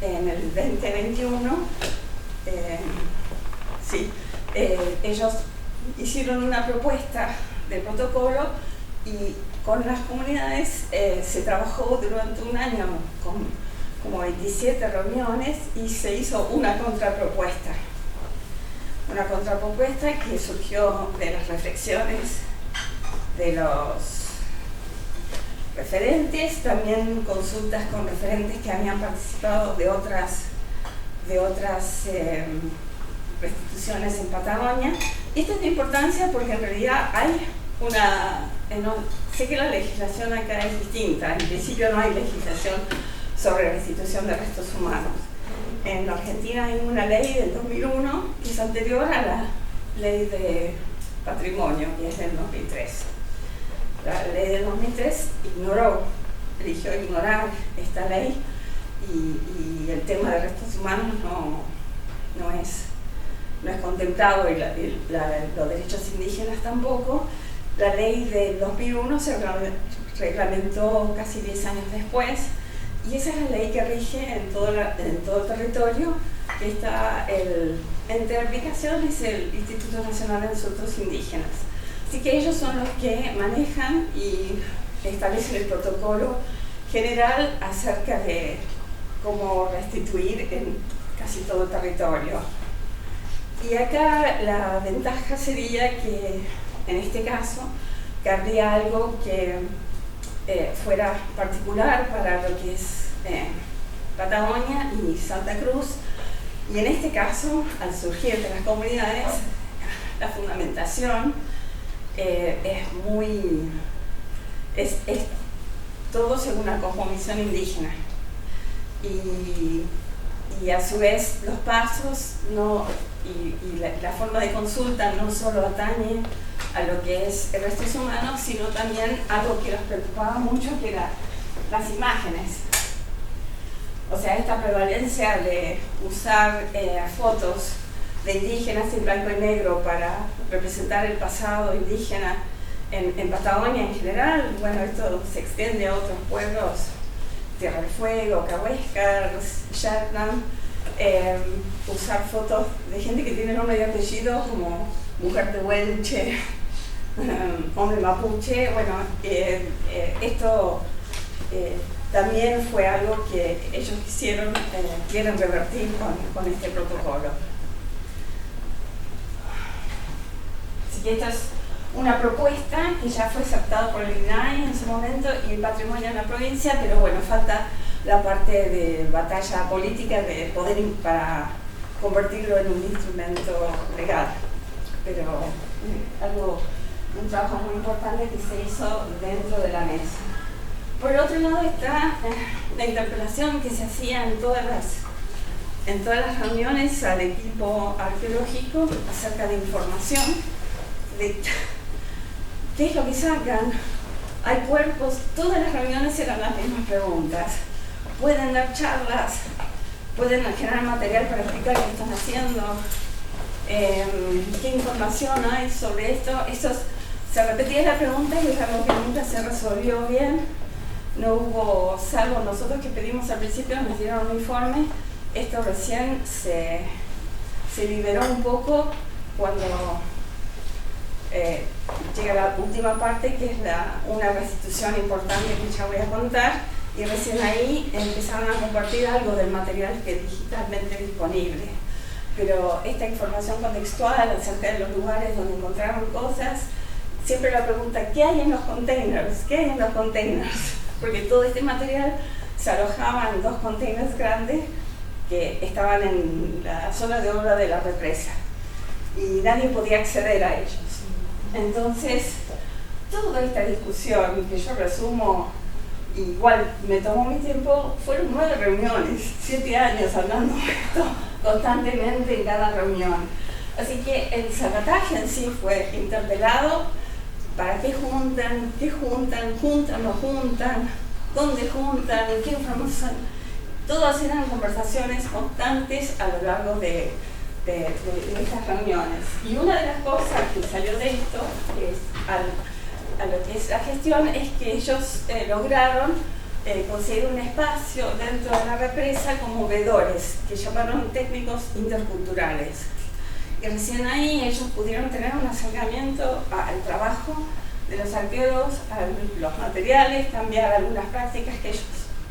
en el 2021, ellos hicieron una propuesta de protocolo, y con las comunidades se trabajó durante un año con como 27 reuniones, y se hizo una contrapropuesta. Una contrapropuesta que surgió de las reflexiones de los referentes, también consultas con referentes que habían participado de otras restituciones en Patagonia. Y esto es de importancia porque en realidad hay sé que la legislación acá es distinta, en principio no hay legislación sobre restitución de restos humanos. En Argentina hay una ley del 2001 que es anterior a la ley de patrimonio, que es del 2003. La ley del 2003 eligió ignorar esta ley, y el tema de restos humanos no es contemplado, y los derechos indígenas tampoco. La ley del 2001 se reglamentó casi 10 años después, y esa es la ley que rige en todo el territorio, que está el ente de aplicación, es el Instituto Nacional de Asuntos Indígenas. Así que ellos son los que manejan y establecen el protocolo general acerca de cómo restituir en casi todo el territorio. Y acá la ventaja sería que, en este caso, que habría algo que fuera particular para lo que es Patagonia y Santa Cruz, y en este caso, al surgir de las comunidades, la fundamentación es todo según la cosmovisión indígena, y a su vez los pasos y la forma de consulta no solo atañe a lo que es restos humanos, sino también algo que los preocupaba mucho, que eran las imágenes. O sea, esta prevalencia de usar fotos de indígenas en blanco y negro para representar el pasado indígena en Patagonia en general. Bueno, esto se extiende a otros pueblos, Tierra del Fuego, Cahuéscar, Yatnam. Usar fotos de gente que tiene nombre y apellido, como mujer tehuelche, hombre mapuche. Bueno, esto también fue algo que ellos quieren revertir con este protocolo. Así que esta es una propuesta que ya fue aceptada por el INAI en su momento y el patrimonio en la provincia, pero bueno, falta la parte de batalla política de poder para convertirlo en un instrumento legal. Pero un trabajo muy importante que se hizo dentro de la mesa. Por el otro lado está la interpelación que se hacía en todas las reuniones al equipo arqueológico acerca de información, de qué es lo que sacan. Hay cuerpos, todas las reuniones eran las mismas preguntas. Pueden dar charlas, pueden generar material para explicar qué están haciendo, qué información hay sobre esto. Se repetía la pregunta y es algo que nunca se resolvió bien. No hubo, salvo nosotros que pedimos al principio, nos dieron un informe. Esto recién se liberó un poco cuando llega la última parte, que es una restitución importante que ya voy a contar, y recién ahí empezaron a compartir algo del material que es digitalmente disponible. Pero esta información contextual acerca de los lugares donde encontraron cosas, siempre la pregunta, ¿qué hay en los containers? ¿Qué hay en los containers? Porque todo este material se alojaba en 2 containers grandes que estaban en la zona de obra de la represa y nadie podía acceder a ellos. Entonces, toda esta discusión, que yo resumo, igual me tomó mi tiempo, fueron 9 reuniones, 7 años hablando de esto constantemente en cada reunión. Así que el salvataje en sí fue interpelado. ¿Para qué juntan? ¿Qué juntan? ¿Juntan? ¿No juntan? ¿Dónde juntan? ¿Qué información? Todas eran conversaciones constantes a lo largo de estas reuniones. Y una de las cosas que salió de esto, a lo que es la gestión, es que ellos lograron conseguir un espacio dentro de la represa como veedores, que llamaron técnicos interculturales. Y recién ahí ellos pudieron tener un acercamiento al trabajo de los arqueólogos, a los materiales, cambiar algunas prácticas que ellos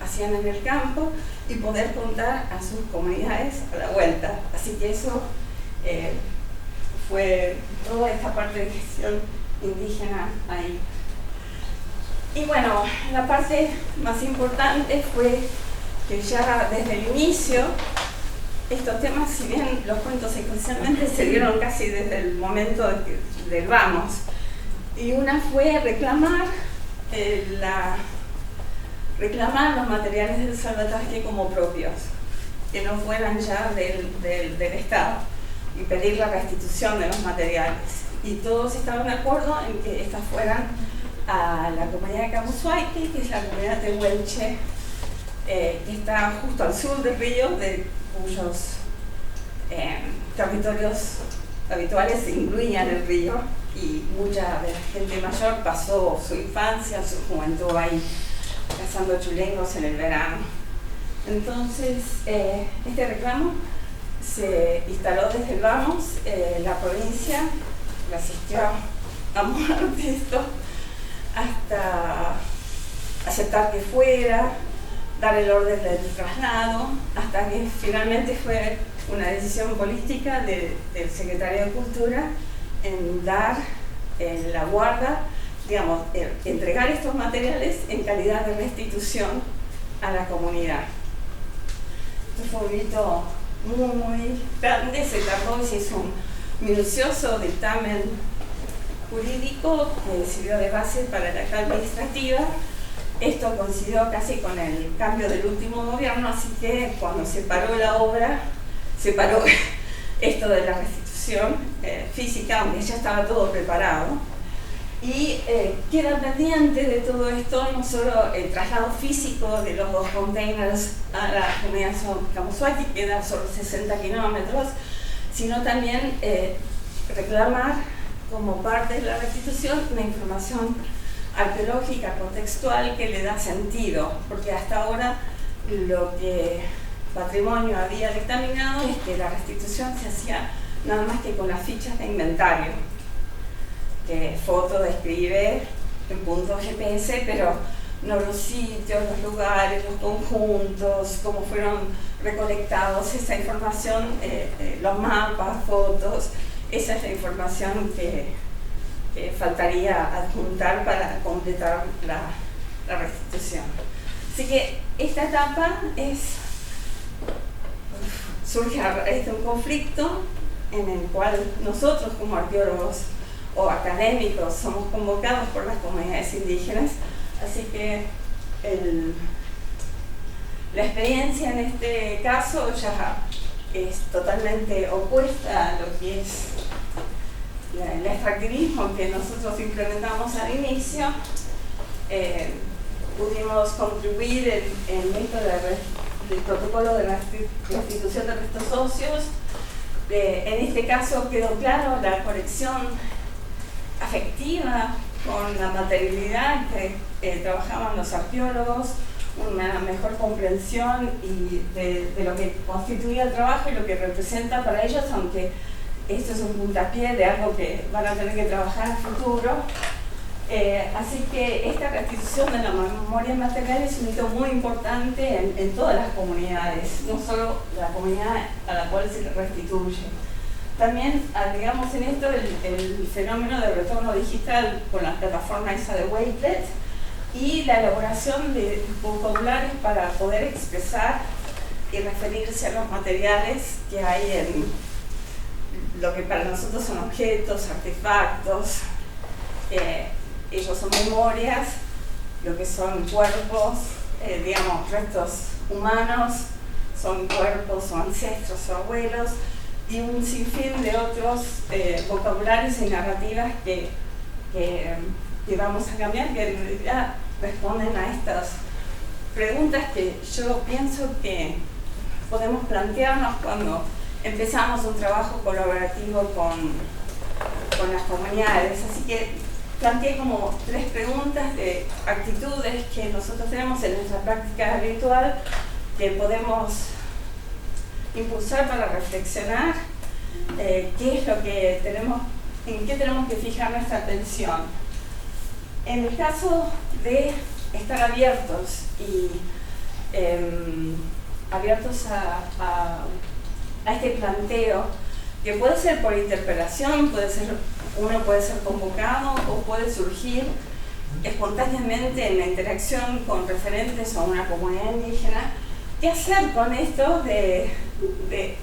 hacían en el campo y poder contar a sus comunidades a la vuelta. Así que eso fue toda esta parte de gestión indígena ahí. Y bueno, la parte más importante fue que ya desde el inicio estos temas, si bien los cuento secuencialmente, se dieron casi desde el momento del vamos. Y una fue reclamar los materiales del salvataje como propios, que no fueran ya del Estado, y pedir la restitución de los materiales. Y todos estaban de acuerdo en que estas fueran a la comunidad de Camusuaiti, que es la comunidad de Huelche, que está justo al sur del río, cuyos territorios habituales incluían el río, y mucha de la gente mayor pasó su infancia, su juventud ahí, cazando chulengos en el verano. Entonces, este reclamo se instaló desde el Vamos, la provincia resistió a muerte esto, hasta aceptar que fuera, dar el orden del traslado, hasta que finalmente fue una decisión política del Secretario de Cultura en dar la guarda, digamos, entregar estos materiales en calidad de restitución a la comunidad. Esto fue un hito muy, muy grande, se tardó y se hizo un minucioso dictamen jurídico que sirvió de base para la acta administrativa. Esto coincidió casi con el cambio del último gobierno, así que cuando se paró la obra, se paró esto de la restitución física, aunque ya estaba todo preparado. Y queda pendiente de todo esto no solo el traslado físico de los 2 containers a la comunidad Camusuaiti, que queda sobre 60 kilómetros, sino también reclamar como parte de la restitución la información arqueológica contextual que le da sentido, porque hasta ahora lo que Patrimonio había dictaminado es que la restitución se hacía nada más que con las fichas de inventario, que foto describe en puntos GPS, pero ¿no? Los sitios, los lugares, los conjuntos, cómo fueron recolectados, esa información, los mapas, fotos, esa es la información que faltaría adjuntar para completar la restitución. Así que esta etapa surge un conflicto en el cual nosotros como arqueólogos o académicos somos convocados por las comunidades indígenas, así que la experiencia en este caso ya es totalmente opuesta a lo que es el extractivismo que nosotros implementamos al inicio. Pudimos contribuir en esto del protocolo de la restitución de restos óseos. En este caso quedó claro la conexión afectiva con la materialidad que trabajaban los arqueólogos, una mejor comprensión de lo que constituía el trabajo y lo que representa para ellos, aunque esto es un puntapié de algo que van a tener que trabajar en el futuro. Así que esta restitución de la memoria material es un hito muy importante en todas las comunidades, no solo la comunidad a la cual se restituye. También agregamos en esto el fenómeno de retorno digital con la plataforma esa de Wakelet y la elaboración de vocabularios para poder expresar y referirse a los materiales que hay en lo que para nosotros son objetos, artefactos. Ellos son memorias, lo que son cuerpos, digamos, restos humanos, son cuerpos o ancestros o abuelos, y un sinfín de otros vocabularios y narrativas que vamos a cambiar, que en realidad responden a estas preguntas que yo pienso que podemos plantearnos cuando empezamos un trabajo colaborativo con las comunidades. Así que planteé como 3 preguntas de actitudes que nosotros tenemos en nuestra práctica habitual que podemos impulsar para reflexionar qué es lo que tenemos, en qué tenemos que fijar nuestra atención. En el caso de estar abiertos y abiertos a este planteo, que puede ser por interpelación, uno puede ser convocado o puede surgir espontáneamente en la interacción con referentes o una comunidad indígena. ¿Qué hacer con esto de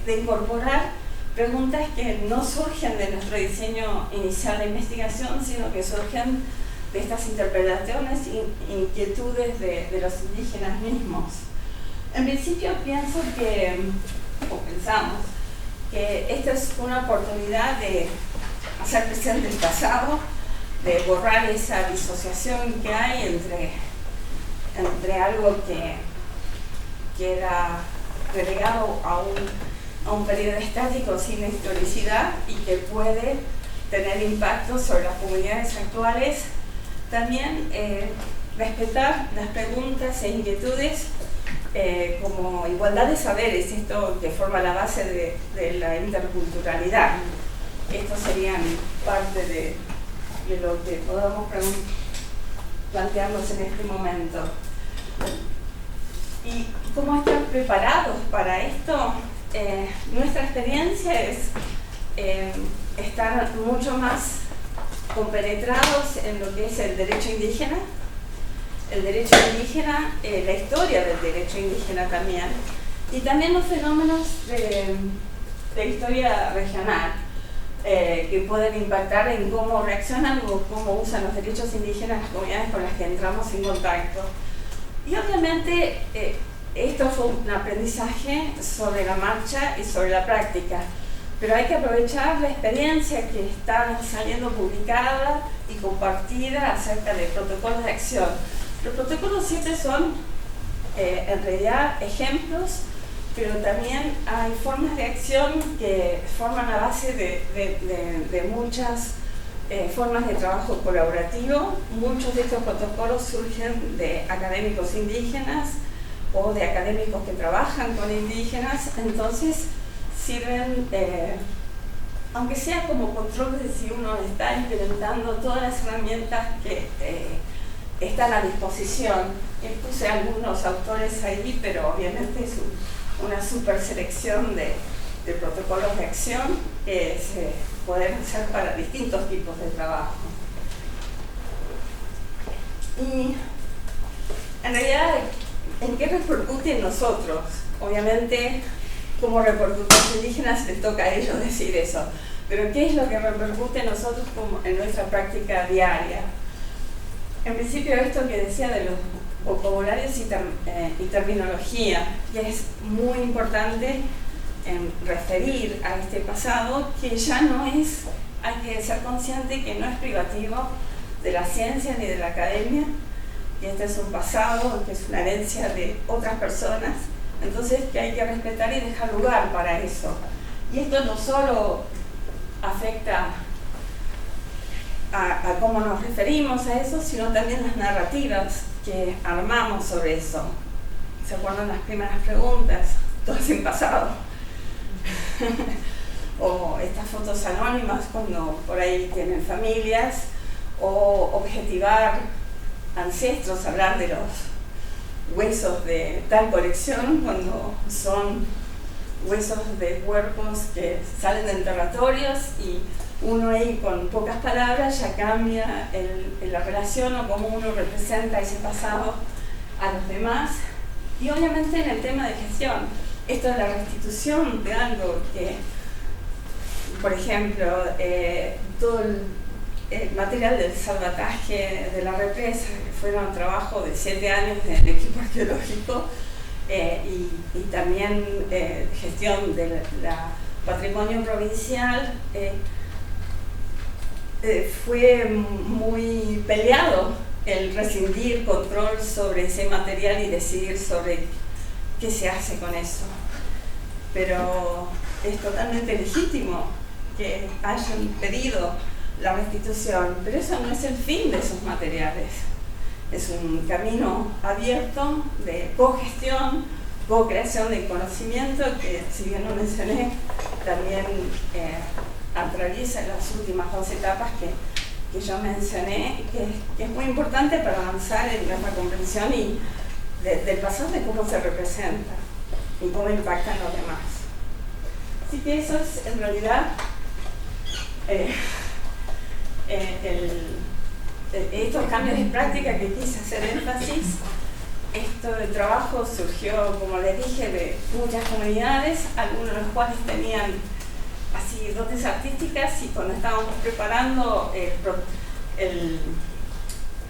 incorporar preguntas que no surgen de nuestro diseño inicial de investigación, sino que surgen de estas interpretaciones e inquietudes de los indígenas mismos? En principio pensamos que esta es una oportunidad de hacer presente el pasado, de borrar esa disociación que hay entre algo que era relegado a un periodo estático sin historicidad y que puede tener impacto sobre las comunidades actuales. También respetar las preguntas e inquietudes como igualdad de saberes, esto que forma la base de la interculturalidad. Estos serían parte de lo que podamos plantearnos en este momento. ¿Y cómo estar preparados para esto? Nuestra experiencia es estar mucho más compenetrados en lo que es el derecho indígena, la historia del derecho indígena también, y también los fenómenos de historia regional que pueden impactar en cómo reaccionan o cómo usan los derechos indígenas las comunidades con las que entramos en contacto. Y obviamente esto fue un aprendizaje sobre la marcha y sobre la práctica, pero hay que aprovechar la experiencia que está saliendo publicada y compartida acerca de protocolos de acción. Los protocolos siempre son en realidad ejemplos, pero también hay formas de acción que forman la base de muchas formas de trabajo colaborativo. Muchos de estos protocolos surgen de académicos indígenas o de académicos que trabajan con indígenas, entonces sirven, aunque sea como control de si uno está implementando todas las herramientas están a disposición. Puse algunos autores ahí, pero obviamente es una super selección de protocolos de acción que se pueden hacer para distintos tipos de trabajo. Y en realidad, ¿en qué repercute en nosotros? Obviamente, como repercutos indígenas les toca a ellos decir eso, pero ¿qué es lo que repercute en nosotros en nuestra práctica diaria? En principio, esto que decía de los vocabularios y terminología, que es muy importante en referir a este pasado, que ya no es, hay que ser consciente que no es privativo de la ciencia ni de la academia, que este es un pasado, que es una herencia de otras personas, entonces que hay que respetar y dejar lugar para eso. Y esto no solo afecta a cómo nos referimos a eso, sino también las narrativas que armamos sobre eso. ¿Se acuerdan las primeras preguntas? Todas en pasado. O estas fotos anónimas cuando por ahí tienen familias, o objetivar ancestros, hablar de los huesos de tal colección cuando son huesos de cuerpos que salen de enterratorios y uno ahí con pocas palabras ya cambia la relación o cómo uno representa ese pasado a los demás. Y obviamente en el tema de gestión, esto es la restitución de algo que, por ejemplo, todo el material del salvataje de la represa, que fueron un trabajo de 7 años del equipo arqueológico, y también gestión del patrimonio provincial, fue muy peleado el rescindir control sobre ese material y decidir sobre qué se hace con eso. Pero es totalmente legítimo que hayan pedido la restitución, pero eso no es el fin de esos materiales. Es un camino abierto de cogestión, co-creación de conocimiento que, si bien lo mencioné, también atraviesa las últimas 2 etapas que yo mencioné, que es muy importante para avanzar en nuestra comprensión y del pasado, de cómo se representa y cómo impacta en los demás. Así que eso es en realidad estos cambios de práctica que quise hacer énfasis. El trabajo surgió, como les dije, de muchas comunidades, algunos de los cuales tenían así dotes artísticas, y cuando estábamos preparando el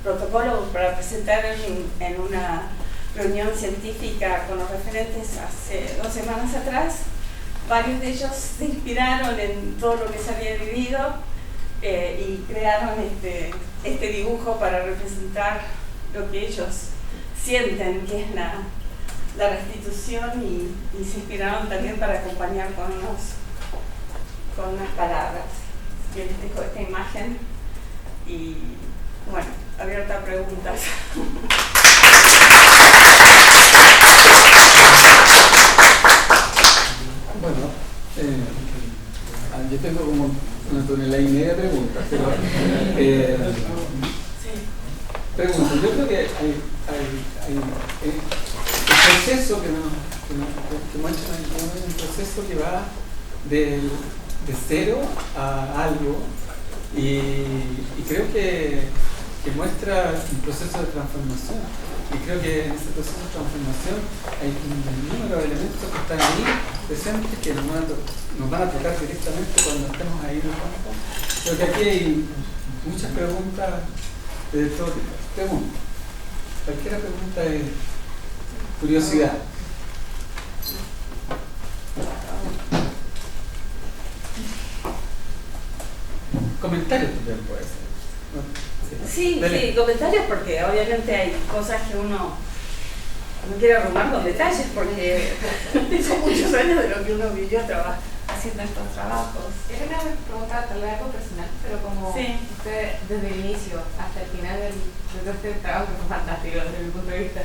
protocolo para presentar en una reunión científica con los referentes hace 2 semanas atrás, varios de ellos se inspiraron en todo lo que se había vivido y crearon este dibujo para representar lo que ellos sienten que es la restitución, y se inspiraron también para acompañar con unas palabras. Yo les dejo esta imagen y, bueno, abierta a preguntas. Bueno, yo tengo como una tonelada y media de preguntas, pero pregunto, yo creo que hay el proceso que muestra es un proceso que va de cero a algo, y creo que muestra un proceso de transformación, y creo que en ese proceso de transformación hay un número de elementos que están ahí presentes que nos van a tocar directamente cuando estemos ahí en el campo. Creo que aquí hay muchas preguntas de todo tipo. Cualquier pregunta es curiosidad. Comentarios también puede ser. Sí, comentarios, porque obviamente hay cosas que uno no quiere arrumar los detalles, porque son muchos años de lo que uno vivió haciendo estos trabajos. Es una pregunta tal vez algo personal, pero como usted desde el inicio hasta el final de este trabajo, que fue fantástico desde mi punto de vista,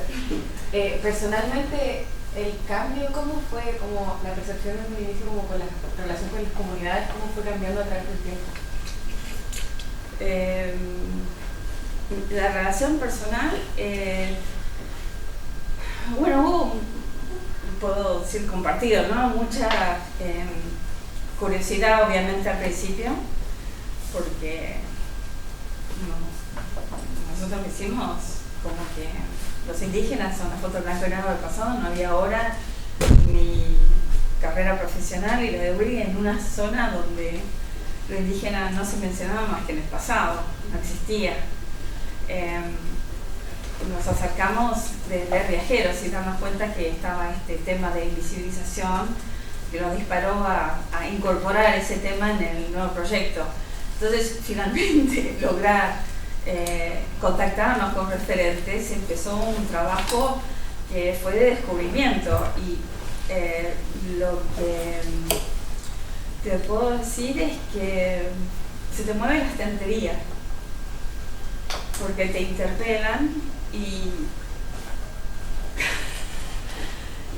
personalmente el cambio, ¿cómo fue como la percepción desde el inicio, como con la relación con las comunidades, cómo fue cambiando a través del tiempo? la relación personal, bueno, hubo, puedo decir compartido, ¿no? Mucha curiosidad obviamente al principio, porque nosotros lo hicimos como que los indígenas son una foto blanco y negro del pasado, no había hora ni carrera profesional, y la de Willy en una zona donde lo indígena no se mencionaba más que en el pasado, no existía. Nos acercamos de ver viajeros y darnos cuenta que estaba este tema de invisibilización que nos disparó a incorporar ese tema en el nuevo proyecto. Entonces, finalmente, lograr contactarnos con referentes, empezó un trabajo que fue de descubrimiento, y lo que te puedo decir es que se te mueve la estantería, porque te interpelan y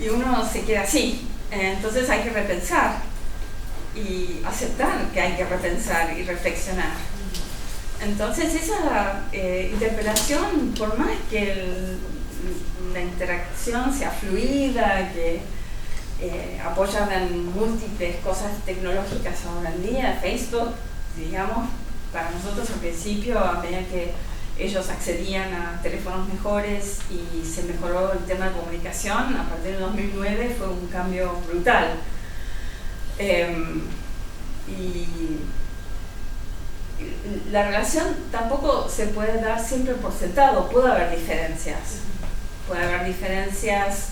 uno se queda así. Entonces hay que repensar y aceptar que hay que repensar y reflexionar. Entonces esa interpelación, por más que la interacción sea fluida, que apoyan en múltiples cosas tecnológicas ahora en día, Facebook, digamos, para nosotros al principio, a medida que ellos accedían a teléfonos mejores y se mejoró el tema de comunicación, a partir de 2009 fue un cambio brutal. Y la relación tampoco se puede dar siempre por sentado, puede haber diferencias. Puede haber diferencias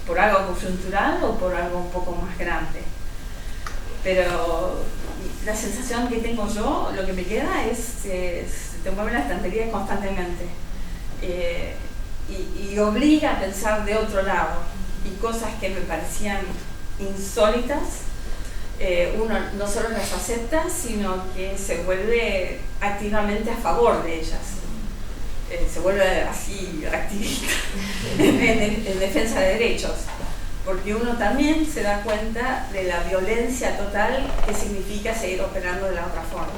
por algo coyuntural o por algo un poco más grande. Pero la sensación que tengo yo, lo que me queda es se te mueve la estantería constantemente y obliga a pensar de otro lado, y cosas que me parecían insólitas, uno no solo las acepta, sino que se vuelve activamente a favor de ellas, se vuelve así activista en defensa de derechos, porque uno también se da cuenta de la violencia total que significa seguir operando de la otra forma.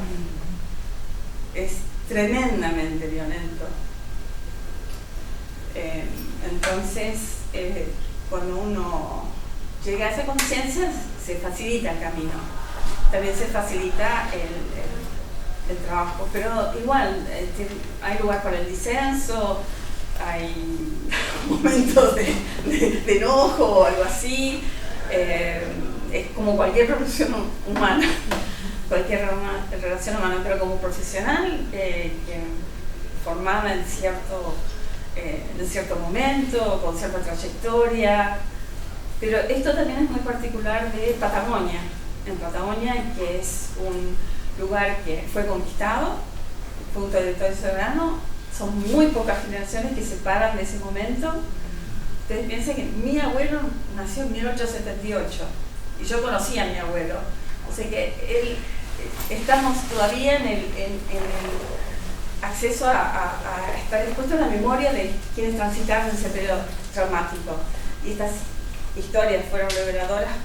Es tremendamente violento. Entonces, cuando uno llega a esa conciencia, se facilita el camino. También se facilita el trabajo, pero igual hay lugar para el disenso, hay momentos de enojo o algo así. Es como cualquier relación humana, pero como profesional formada en cierto momento, con cierta trayectoria. Pero esto también es muy particular de Patagonia. En Patagonia, que es un lugar que fue conquistado, fue un territorio soberano, son muy pocas generaciones que se paran de ese momento. Ustedes piensen que mi abuelo nació en 1878 y yo conocí a mi abuelo. O sea que estamos todavía en el acceso a estar expuestos a la memoria de quienes transitaron ese periodo traumático. Y estas historias fueron reveladoras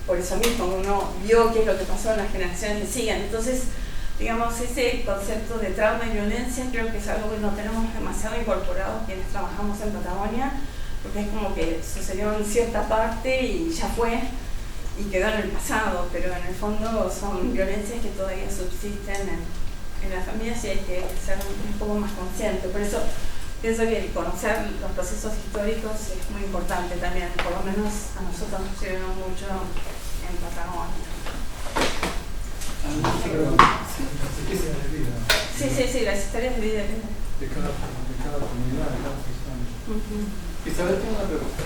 por eso mismo, uno vio qué es lo que pasó en las generaciones que siguen. Entonces, digamos, ese concepto de trauma y violencia creo que es algo que no tenemos demasiado incorporado quienes trabajamos en Patagonia, porque es como que sucedió en cierta parte y ya fue y quedó en el pasado, pero en el fondo son violencias que todavía subsisten en las familias y hay que ser un poco más consciente. Por eso pienso que conocer los procesos históricos es muy importante también, por lo menos a nosotros nos sirvieron mucho en Patagonia. Sí, las historias de vida de cada comunidad, de cada persona. Isabel tiene una pregunta.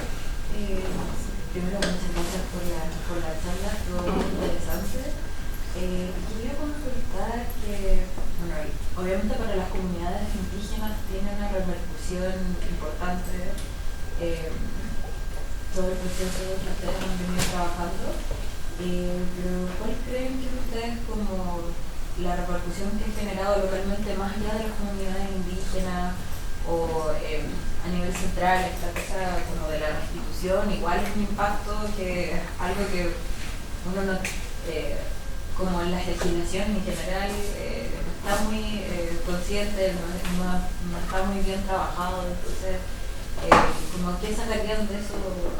Primero, muchas gracias por la charla, fue muy interesante. Quería consultar que, bueno, obviamente para las comunidades indígenas tiene una repercusión importante todo el proceso que ustedes han venido trabajando, pero ¿cuál creen que ustedes como la repercusión que ha generado localmente más allá de las comunidades indígenas o a nivel central, esta cosa como de la restitución, igual es un impacto que algo que uno no como en las legislaciones en general no está muy consciente, no está muy bien trabajado, entonces como que sacarían de eso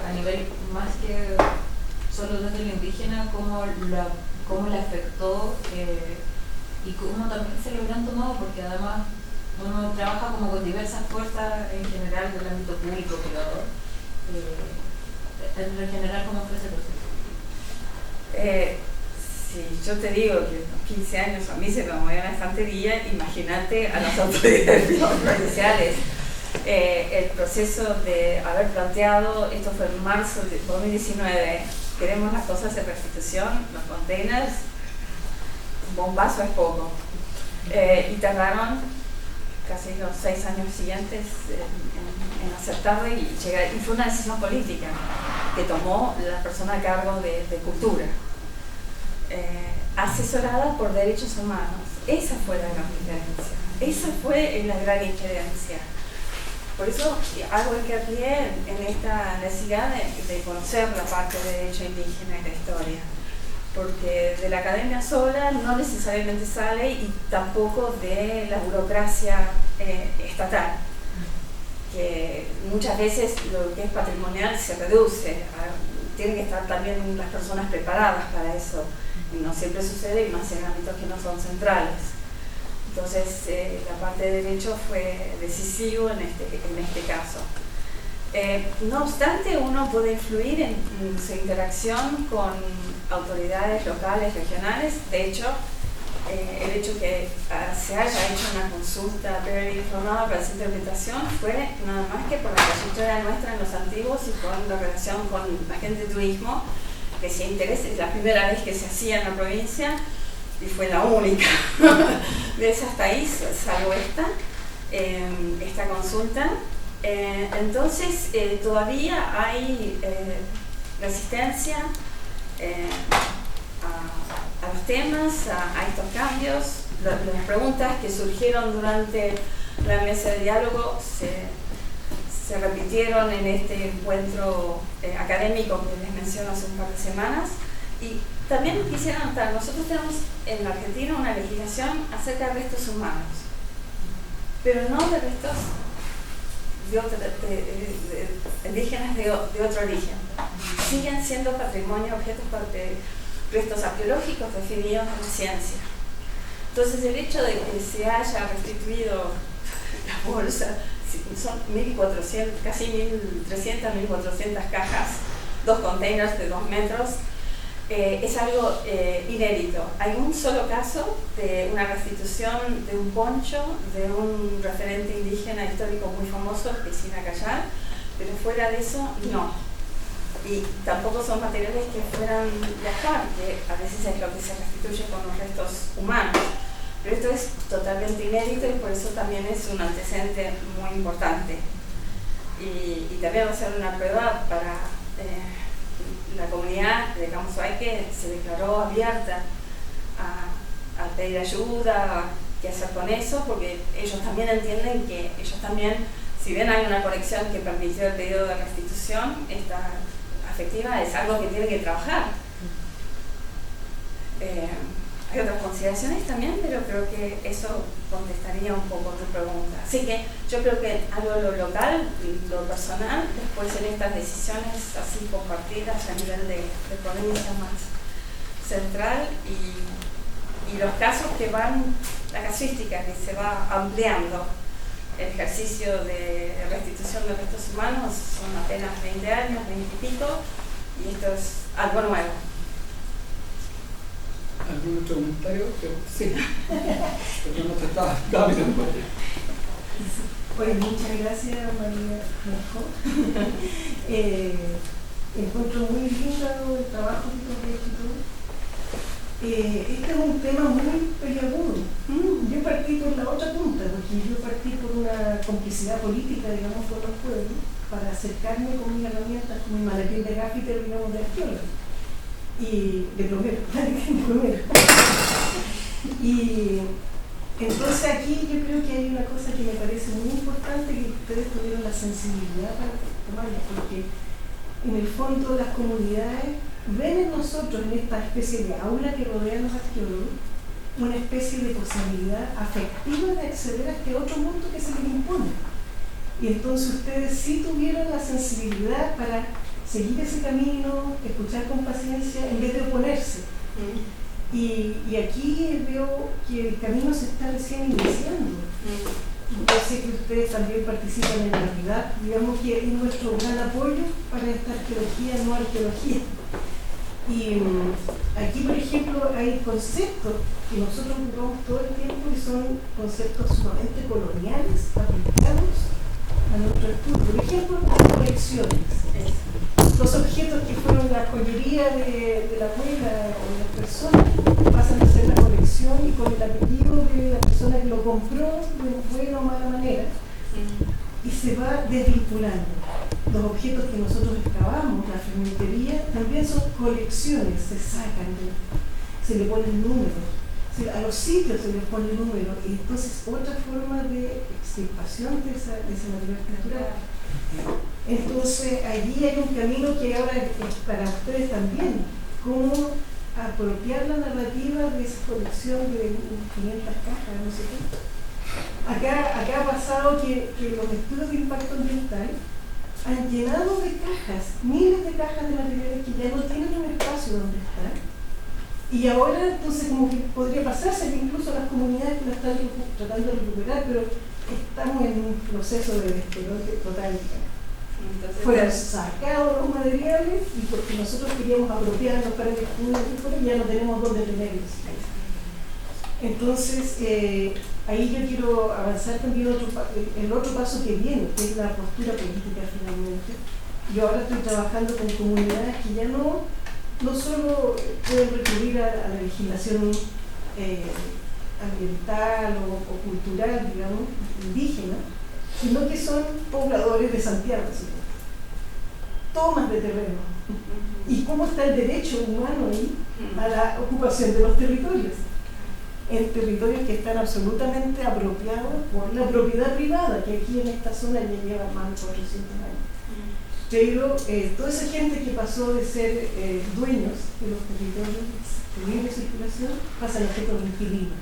a nivel más que solo desde lo indígena, cómo le afectó y cómo también se lo habrán tomado, porque además uno trabaja como con diversas fuerzas en general del ámbito público, privado, en general cómo fue ese proceso. Si yo te digo que a los 15 años a mí se me movió una estantería, imagínate a las autoridades provinciales. El proceso de haber planteado, esto fue en marzo de 2019, queremos las cosas de restitución, los containers, un bombazo es poco. Y tardaron casi los 6 años siguientes en aceptarlo y llegar. Y fue una decisión política que tomó la persona a cargo de cultura, asesorada por derechos humanos. Esa fue la gran diferencia, esa fue la gran injerencia. Por eso hago hincapié en esta necesidad de conocer la parte de derecho indígena y la historia, porque de la academia sola no necesariamente sale, y tampoco de la burocracia estatal, que muchas veces lo que es patrimonial se reduce. Tienen que estar también las personas preparadas para eso, y no siempre sucede, y más en ámbitos que no son centrales. Entonces, la parte de derecho fue decisivo en este caso. No obstante, uno puede influir en su interacción con autoridades locales, regionales. De hecho, el hecho que se haya hecho una consulta previa informada para esa interpretación fue nada más que por la trayectoria nuestra en los antiguos y con la relación con la gente de turismo, que se interesa. Es la primera vez que se hacía en la provincia, y fue la única de esas hasta ahí, salvo esta consulta. Entonces todavía hay resistencia a los temas, a estos cambios. Las preguntas que surgieron durante la mesa de diálogo se repitieron en este encuentro académico que les menciono hace un par de semanas. Y también quisiera anotar, nosotros tenemos en la Argentina una legislación acerca de restos humanos, pero no de restos indígenas de otro origen. Siguen siendo patrimonio, objetos, restos arqueológicos definidos en la ciencia. Entonces, el hecho de que se haya restituido la bolsa, son 1.400, casi 1.300, 1.400 cajas, 2 containers de 2 metros, es algo inédito. Hay un solo caso de una restitución de un poncho de un referente indígena histórico muy famoso, que es Ina Callar, pero fuera de eso, no. Y tampoco son materiales que fueran de acá, que a veces es lo que se restituye con los restos humanos. Pero esto es totalmente inédito, y por eso también es un antecedente muy importante. Y también va a ser una prueba para la comunidad de Camusoay, que se declaró abierta a pedir ayuda, qué hacer con eso, porque ellos también entienden que ellos también, si bien hay una conexión que permitió el pedido de restitución, esta afectiva es algo que tiene que trabajar. Hay otras consideraciones también, pero creo que eso contestaría un poco tu pregunta. Así que yo creo que algo de lo local, lo personal, después en estas decisiones así compartidas a nivel de provincia más central, y los casos que van, la casuística que se va ampliando. El ejercicio de restitución de restos humanos son apenas 20 años, 20 y pico, y esto es algo nuevo. ¿Algún otro comentario? Sí. Pero no te estaba mirando. Pues muchas gracias, María Marco. Encuentro muy lindo el trabajo que tú has hecho y todo. Este es un tema muy peliagudo. Yo partí por la otra punta, porque yo partí por una complicidad política, digamos, con los pueblos, para acercarme con mis herramientas, con mi maletín de gaffiter, digamos, de arqueólogo. Y de plomero, y entonces aquí yo creo que hay una cosa que me parece muy importante, que ustedes tuvieron la sensibilidad para tomarla, porque en el fondo las comunidades ven en nosotros, en esta especie de aula que rodea a los arqueólogos, una especie de posibilidad afectiva de acceder a este otro mundo que se les impone. Y entonces ustedes sí tuvieron la sensibilidad para seguir ese camino, escuchar con paciencia, en vez de oponerse. Y aquí veo que el camino se está recién iniciando. Yo sé que ustedes también participan en la actividad, digamos que es nuestro gran apoyo para esta arqueología, no arqueología. Y aquí, por ejemplo, hay conceptos que nosotros ocupamos todo el tiempo y son conceptos sumamente coloniales, aplicados a nuestro estudio. Por ejemplo, las colecciones. Los objetos que fueron la joyería de la abuela o de las personas pasan a ser la colección y con el apellido de la persona que lo compró de buena o mala manera. Y se va desvinculando. Los objetos que nosotros excavamos, la fermentería, también son colecciones, se sacan, se le ponen números, a los sitios se les pone números, y entonces otra forma de extirpación de esa material cultural. Entonces allí hay un camino que ahora es para ustedes también, cómo apropiar la narrativa de esa colección de 500 cajas, no sé qué. Acá ha pasado que los estudios de impacto ambiental han llenado de cajas, miles de cajas de materiales que ya no tienen un espacio donde estar. Y ahora, entonces, como que podría pasarse que incluso las comunidades que la están tratando de recuperar, pero estamos en un proceso de despelote total. Entonces, fueron sacados los materiales y porque nosotros queríamos apropiarnos para el estudio, ya no tenemos dónde tenerlos. Entonces, ahí yo quiero avanzar también el otro paso que viene, que es la postura política finalmente. Yo ahora estoy trabajando con comunidades que ya no solo pueden recurrir a la legislación ambiental o cultural, digamos, indígena, sino que son pobladores de Santiago, ¿sí? Tomas de terreno. ¿Y cómo está el derecho humano ahí a la ocupación de los territorios? En territorios que están absolutamente apropiados por la propiedad privada, que aquí en esta zona ya lleva más de 400 años. Pero toda esa gente que pasó de ser dueños de los territorios de libre circulación pasan a ser los inquilinos.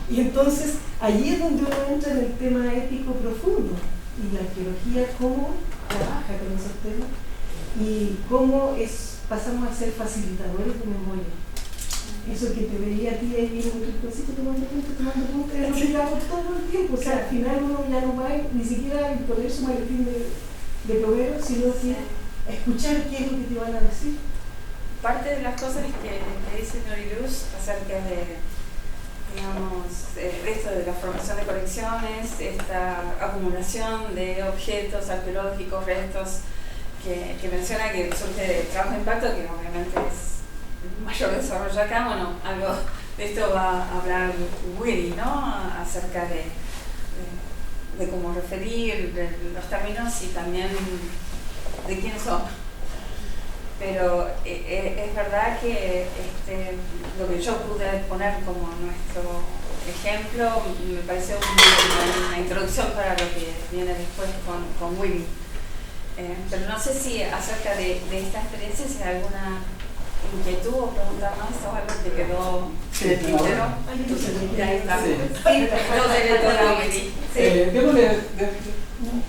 Y entonces allí es donde uno entra en el tema ético profundo y la arqueología cómo trabaja con esos temas y cómo pasamos a ser facilitadores de memoria. Eso que te veía a ti ahí en el cosito tomando puntos, es lo que hago todo el tiempo. O sea, al final uno ya no va ni siquiera a imponer su maletín de plomero, sino que escuchar qué es lo que te van a decir. Parte de las cosas que dice Noriluz acerca de, digamos, esto de la formación de colecciones, esta acumulación de objetos arqueológicos, restos, que menciona que surge de trabajo de impacto, que obviamente es mayor desarrollo acá. Bueno, algo de esto va a hablar Willy, ¿no? Acerca de cómo referir, de los términos y también de quiénes son. Pero es verdad que lo que yo pude poner como nuestro ejemplo me parece una introducción para lo que viene después con Willy. Pero no sé si acerca de esta experiencia si hay alguna inquietud o pregunta más o algo que quedó en el tintero. Ya está.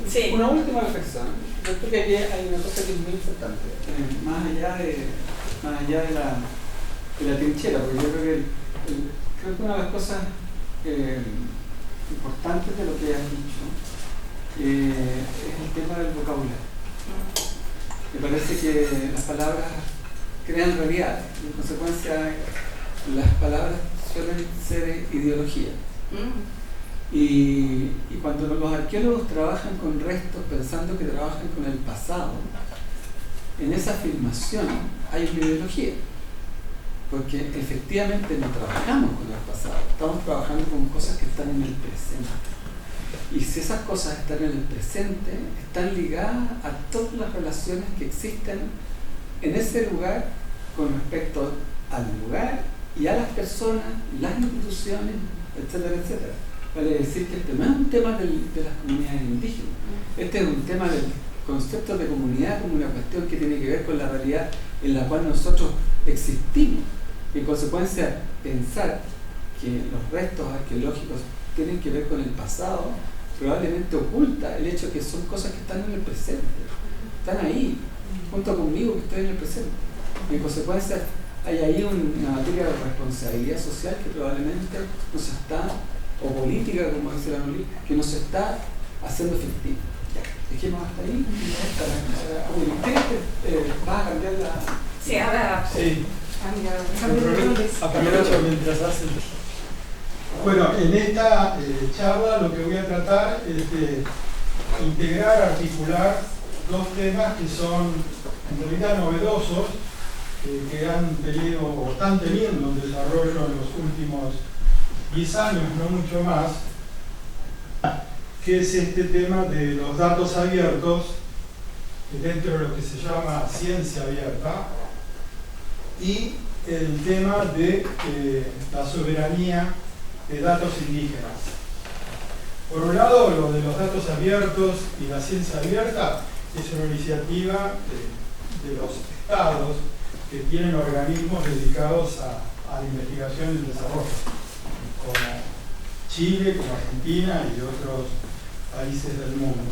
Sí. Una última reflexión. Yo creo que aquí hay una cosa que es muy importante, más allá de la trinchera, porque yo creo que una de las cosas importantes de lo que has dicho es el tema del vocabulario. Me parece que las palabras crean realidades, en consecuencia las palabras suelen ser ideología. Y cuando los arqueólogos trabajan con restos pensando que trabajan con el pasado, en esa afirmación hay una ideología, porque efectivamente no trabajamos con el pasado, estamos trabajando con cosas que están en el presente. Y si esas cosas están en el presente, están ligadas a todas las relaciones que existen en ese lugar con respecto al lugar y a las personas, las instituciones, etcétera, etcétera. Vale decir que este no es un tema de las comunidades indígenas, este es un tema del concepto de comunidad como una cuestión que tiene que ver con la realidad en la cual nosotros existimos. En consecuencia, pensar que los restos arqueológicos tienen que ver con el pasado probablemente oculta el hecho de que son cosas que están en el presente, están ahí, junto conmigo que estoy en el presente. Y en consecuencia hay ahí una materia de responsabilidad social que probablemente nos está, o política, como dice la Noli, que nos está haciendo efectiva. Dejemos hasta ahí. ¿Vas a cambiar la...? Sí, ahora... Sí. Aprovecho mientras hacen. Bueno, en esta charla lo que voy a tratar es de integrar, articular dos temas que son en realidad novedosos, que han tenido o están teniendo un desarrollo en los últimos 10 años, no mucho más, que es este tema de los datos abiertos dentro de lo que se llama ciencia abierta, y el tema de la soberanía de datos indígenas. Por un lado, lo de los datos abiertos y la ciencia abierta es una iniciativa de los estados que tienen organismos dedicados a la investigación y el desarrollo, como Chile, como Argentina y otros países del mundo.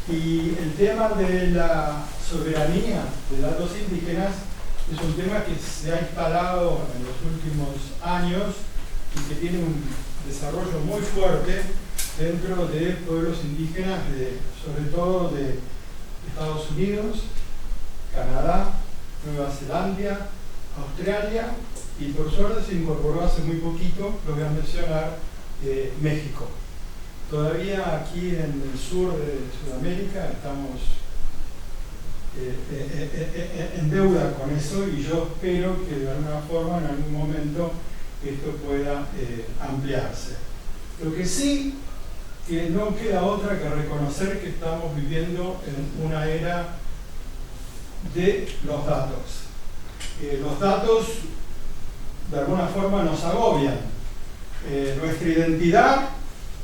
Y el tema de la soberanía de datos indígenas es un tema que se ha instalado en los últimos años y que tiene un desarrollo muy fuerte dentro de pueblos indígenas, sobre todo de Estados Unidos, Canadá, Nueva Zelanda, Australia, y por suerte se incorporó hace muy poquito, lo voy a mencionar, México. Todavía aquí en el sur de Sudamérica estamos en deuda con eso, y yo espero que de alguna forma en algún momento esto pueda ampliarse. Lo que sí, que no queda otra que reconocer que estamos viviendo en una era de los datos. Los datos de alguna forma nos agobian. Nuestra identidad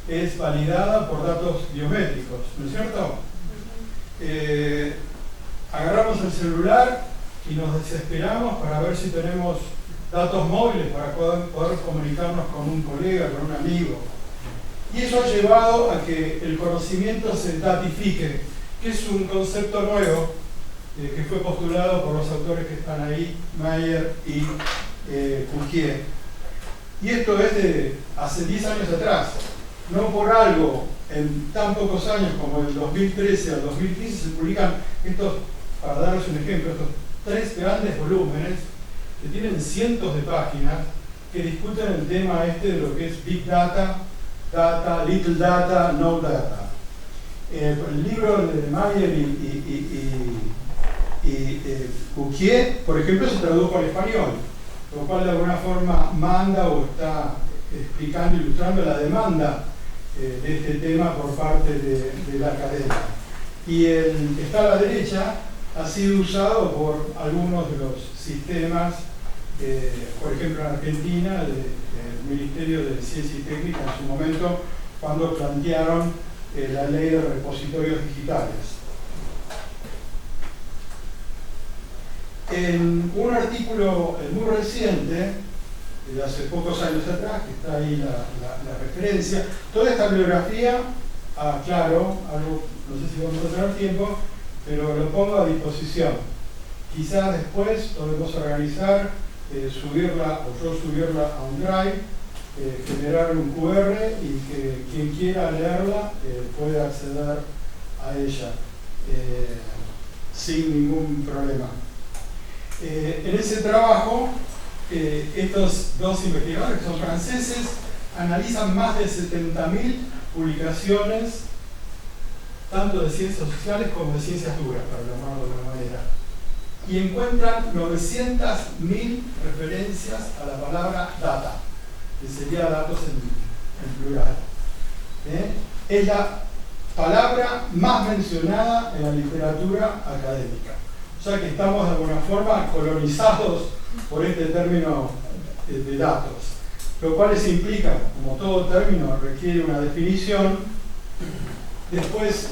es validada por datos biométricos, ¿no es cierto? Agarramos el celular y nos desesperamos para ver si tenemos datos móviles para poder comunicarnos con un colega, con un amigo. Y eso ha llevado a que el conocimiento se datifique, que es un concepto nuevo que fue postulado por los autores que están ahí, Mayer y Fouquier. Y esto es de hace 10 años atrás. No por algo, en tan pocos años como del 2013 al 2015 se publican estos, para darles un ejemplo, estos 3 grandes volúmenes que tienen cientos de páginas que discuten el tema de lo que es Big Data, Data, Little Data, No Data. El libro de Mayer y Fouquier, por ejemplo, se tradujo al español, lo cual de alguna forma manda o está explicando, ilustrando la demanda de este tema por parte de la academia. Y el que está a la derecha ha sido usado por algunos de los sistemas, por ejemplo en Argentina, del Ministerio de Ciencia y Técnica en su momento, cuando plantearon la ley de repositorios digitales. En un artículo muy reciente, de hace pocos años atrás, que está ahí la referencia, toda esta bibliografía, claro, algo, no sé si vamos a tener tiempo, pero lo pongo a disposición. Quizás después podemos organizar, subirla, o yo subirla a un drive, generar un QR y que quien quiera leerla pueda acceder a ella sin ningún problema. En ese trabajo, estos dos investigadores, que son franceses, analizan más de 70.000 publicaciones, tanto de ciencias sociales como de ciencias duras, para llamarlo de alguna manera, y encuentran 900.000 referencias a la palabra data, que sería datos en plural. Es la palabra más mencionada en la literatura académica. O sea que estamos de alguna forma colonizados por este término de datos, lo cual les implica, como todo término requiere una definición, después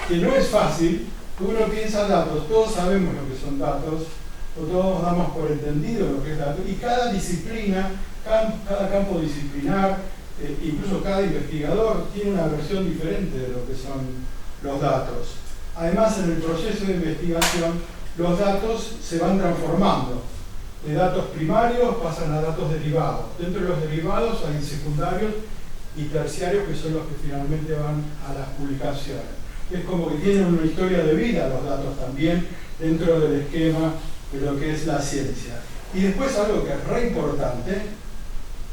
que no es fácil. Uno piensa datos, todos sabemos lo que son datos, o todos damos por entendido lo que es datos, y cada disciplina, cada campo disciplinar, incluso cada investigador tiene una versión diferente de lo que son los datos. Además, en el proceso de investigación, los datos se van transformando. De datos primarios pasan a datos derivados. Dentro de los derivados hay secundarios y terciarios, que son los que finalmente van a las publicaciones. Es como que tienen una historia de vida los datos también dentro del esquema de lo que es la ciencia. Y después algo que es re importante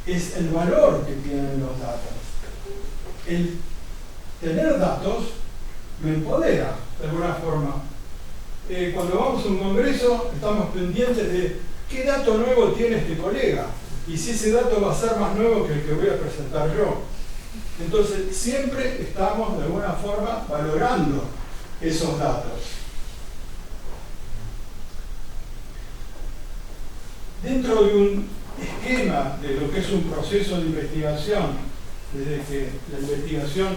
es el valor que tienen los datos. El tener datos me empodera de alguna forma. Cuando vamos a un congreso estamos pendientes de qué dato nuevo tiene este colega y si ese dato va a ser más nuevo que el que voy a presentar yo. Entonces siempre estamos de alguna forma valorando esos datos. Dentro de un esquema de lo que es un proceso de investigación, desde que la investigación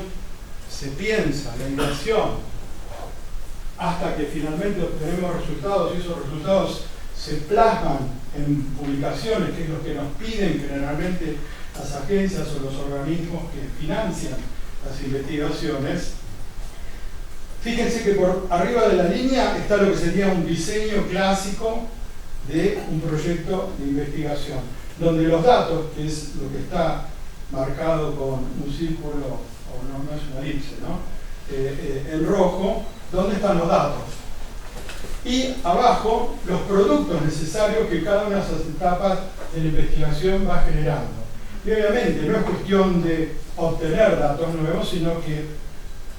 se piensa, la inversión, hasta que finalmente obtenemos resultados y esos resultados se plasman en publicaciones, que es lo que nos piden generalmente las agencias o los organismos que financian las investigaciones. Fíjense que por arriba de la línea está lo que sería un diseño clásico de un proyecto de investigación, donde los datos, que es lo que está marcado con un círculo, o no es una elipse, ¿no? En rojo, ¿dónde están los datos? Y abajo, los productos necesarios que cada una de esas etapas de la investigación va generando. Y obviamente no es cuestión de obtener datos nuevos, sino que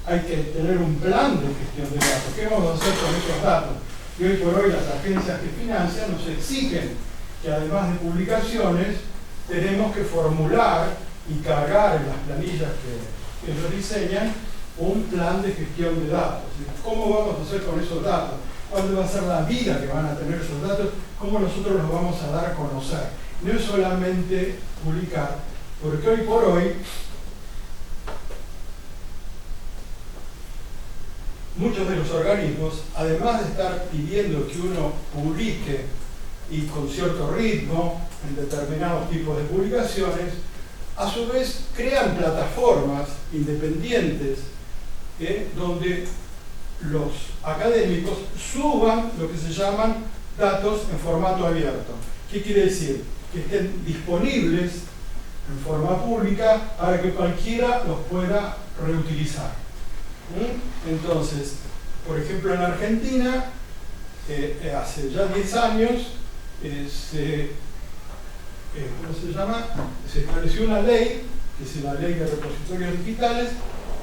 hay que tener un plan de gestión de datos. ¿Qué vamos a hacer con esos datos? Y hoy por hoy las agencias que financian nos exigen que además de publicaciones tenemos que formular y cargar en las planillas que ellos diseñan un plan de gestión de datos. ¿Cómo vamos a hacer con esos datos? ¿Cuándo va a ser la vida que van a tener esos datos? ¿Cómo nosotros los vamos a dar a conocer? No es solamente publicar, porque hoy por hoy muchos de los organismos, además de estar pidiendo que uno publique y con cierto ritmo en determinados tipos de publicaciones, a su vez crean plataformas independientes donde los académicos suban lo que se llaman datos en formato abierto. ¿Qué quiere decir? Que estén disponibles en forma pública para que cualquiera los pueda reutilizar. Entonces, por ejemplo, en Argentina, hace ya 10 años, se estableció una ley, que es la Ley de Repositorios Digitales,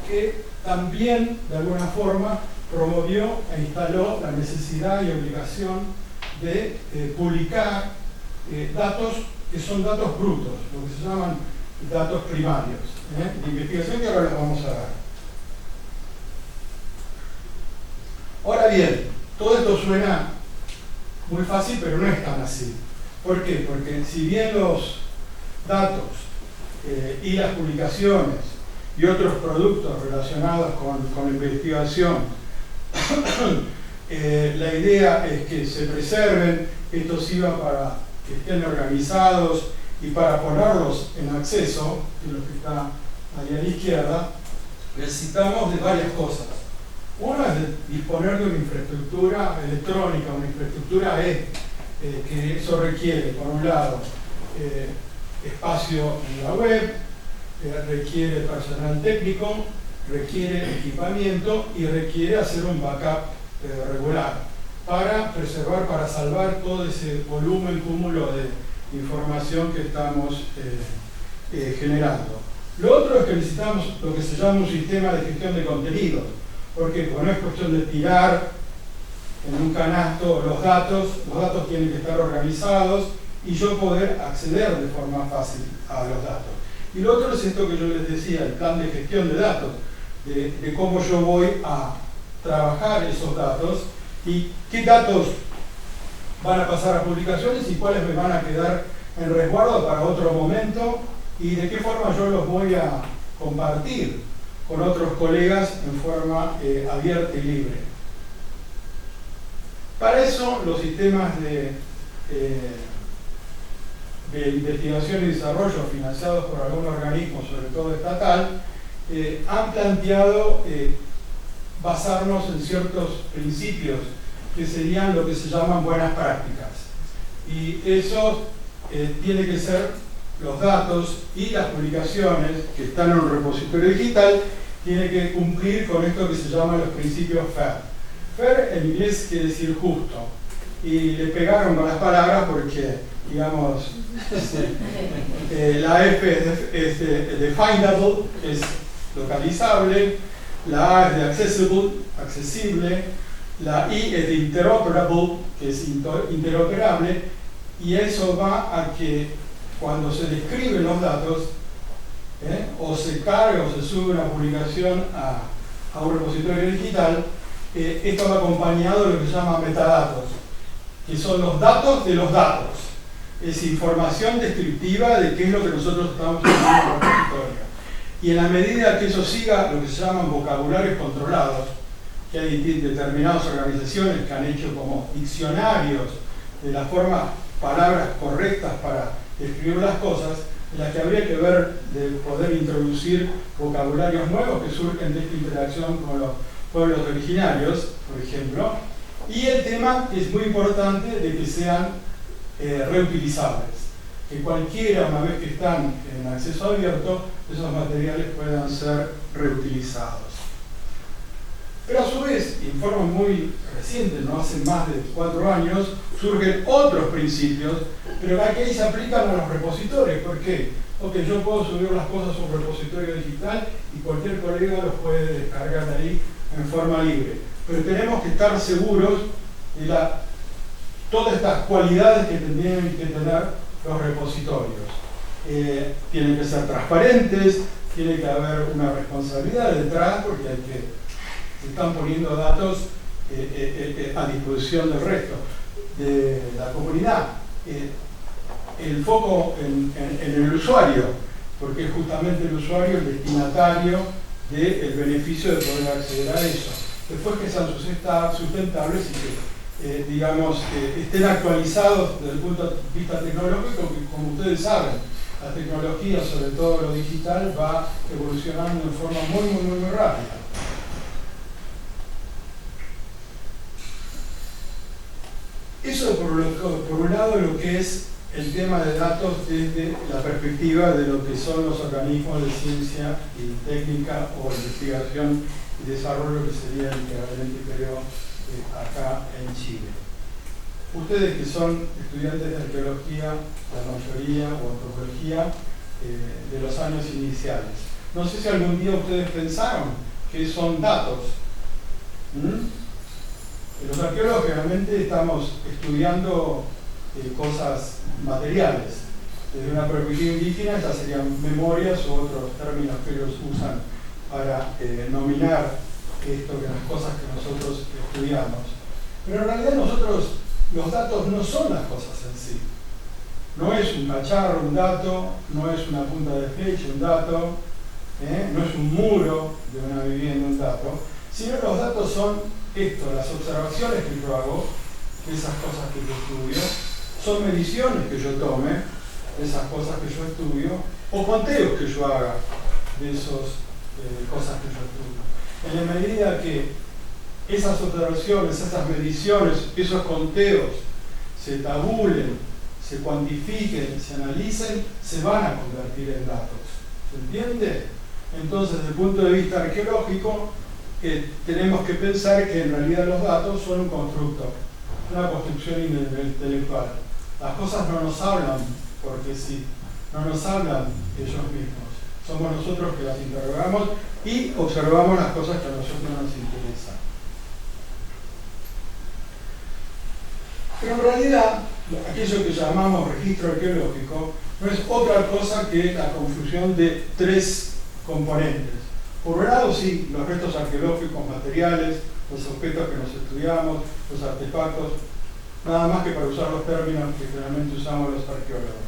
que también, de alguna forma, promovió e instaló la necesidad y obligación de publicar datos que son datos brutos, lo que se llaman datos primarios, de investigación, que ahora les vamos a dar. Ahora bien, todo esto suena muy fácil, pero no es tan así. ¿Por qué? Porque si bien los datos y las publicaciones y otros productos relacionados con la investigación, la idea es que se preserven, esto sirva para que estén organizados y para ponerlos en acceso, que es lo que está ahí a la izquierda, necesitamos de varias cosas. Una es disponer de una infraestructura electrónica, una infraestructura que eso requiere, por un lado, espacio en la web, requiere personal técnico, requiere equipamiento y requiere hacer un backup regular para preservar, para salvar todo ese volumen, cúmulo de información que estamos generando. Lo otro es que necesitamos lo que se llama un sistema de gestión de contenidos, porque no es cuestión de tirar en un canasto los datos tienen que estar organizados y yo poder acceder de forma fácil a los datos. Y lo otro es esto que yo les decía, el plan de gestión de datos, de cómo yo voy a trabajar esos datos y qué datos van a pasar a publicaciones y cuáles me van a quedar en resguardo para otro momento y de qué forma yo los voy a compartir con otros colegas en forma abierta y libre. Para eso, los sistemas de investigación y desarrollo financiados por algún organismo, sobre todo estatal, han planteado basarnos en ciertos principios que serían lo que se llaman buenas prácticas. Y eso tiene que ser los datos y las publicaciones que están en un repositorio digital, tiene que cumplir con esto que se llama los principios FAIR. FAIR en inglés quiere decir justo. Y le pegaron con las palabras porque, digamos, la F es de findable, es localizable, la A es de accessible, accesible, la I es de interoperable, que es interoperable, y eso va a que cuando se describen los datos, o se carga o se sube una publicación a un repositorio digital, esto va acompañado de lo que se llama metadatos, que son los datos de los datos. Es información descriptiva de qué es lo que nosotros estamos haciendo en el repositorio. Y en la medida que eso siga lo que se llaman vocabularios controlados, que hay determinadas organizaciones que han hecho como diccionarios de la forma, palabras correctas para describir las cosas, en las que habría que ver de poder introducir vocabularios nuevos que surgen de esta interacción con los pueblos originarios, por ejemplo, y el tema es muy importante de que sean reutilizables, que cualquiera, una vez que están en acceso abierto, esos materiales puedan ser reutilizados. Pero a su vez, en forma muy reciente, no hace más de 4 años, surgen otros principios, pero que aquí se aplican a los repositorios. ¿Por qué? Porque yo puedo subir las cosas a un repositorio digital y cualquier colega los puede descargar de ahí en forma libre. Pero tenemos que estar seguros de todas estas cualidades que tienen que tener los repositorios. Tienen que ser transparentes, tiene que haber una responsabilidad detrás, porque se están poniendo datos a disposición del resto de la comunidad. El foco en el usuario, porque es justamente el usuario el destinatario del beneficio de poder acceder a eso. Después que sean sustentables y que, digamos, estén actualizados desde el punto de vista tecnológico, que como ustedes saben, la tecnología, sobre todo lo digital, va evolucionando de forma muy rápida. Eso por un lado lo que es el tema de datos desde la perspectiva de lo que son los organismos de ciencia y técnica o investigación y desarrollo, que sería el equivalente, creo, acá en Chile. Ustedes que son estudiantes de arqueología, la mayoría, o antropología, de los años iniciales, no sé si algún día ustedes pensaron que son datos. Los arqueólogos generalmente estamos estudiando cosas materiales. Desde una perspectiva indígena, estas serían memorias u otros términos que ellos usan para nominar esto, que las cosas que nosotros estudiamos. Pero en realidad los datos no son las cosas en sí. No es un cacharro un dato, no es una punta de flecha un dato, no es un muro de una vivienda un dato, sino los datos son esto, las observaciones que yo hago, esas cosas que yo estudio, son mediciones que yo tome, esas cosas que yo estudio, o conteos que yo haga de esas cosas que yo estudio. En la medida que esas observaciones, esas mediciones, esos conteos se tabulen, se cuantifiquen, se analicen, se van a convertir en datos. ¿Se entiende? Entonces, desde el punto de vista arqueológico, tenemos que pensar que en realidad los datos son un constructo, una construcción intelectual. Las cosas no nos hablan porque sí, no nos hablan ellos mismos. Somos nosotros que las interrogamos y observamos las cosas que a nosotros nos interesan. Pero en realidad, aquello que llamamos registro arqueológico no es otra cosa que la confusión de 3 componentes. Por un lado, sí, los restos arqueológicos materiales, los objetos que nos estudiamos, los artefactos, nada más que para usar los términos que generalmente usamos los arqueólogos.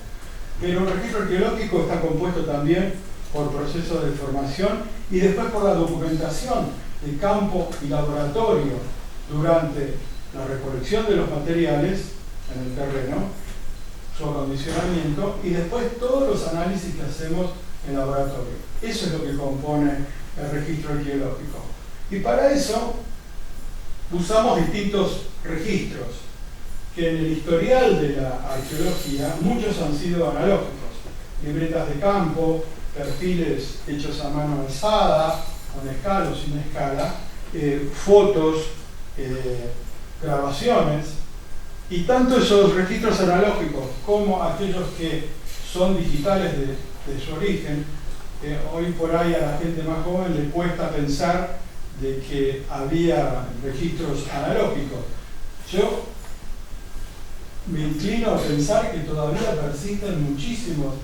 Pero el registro arqueológico está compuesto también por procesos de formación y después por la documentación de campo y laboratorio durante la recolección de los materiales en el terreno, su acondicionamiento y después todos los análisis que hacemos en laboratorio. Eso es lo que compone el registro arqueológico. Y para eso usamos distintos registros, que en el historial de la arqueología muchos han sido analógicos. Libretas de campo, perfiles hechos a mano alzada, con escala o sin escala, fotos, grabaciones, y tanto esos registros analógicos como aquellos que son digitales de su origen, hoy por ahí a la gente más joven le cuesta pensar de que había registros analógicos. Yo me inclino a pensar que todavía persisten muchísimos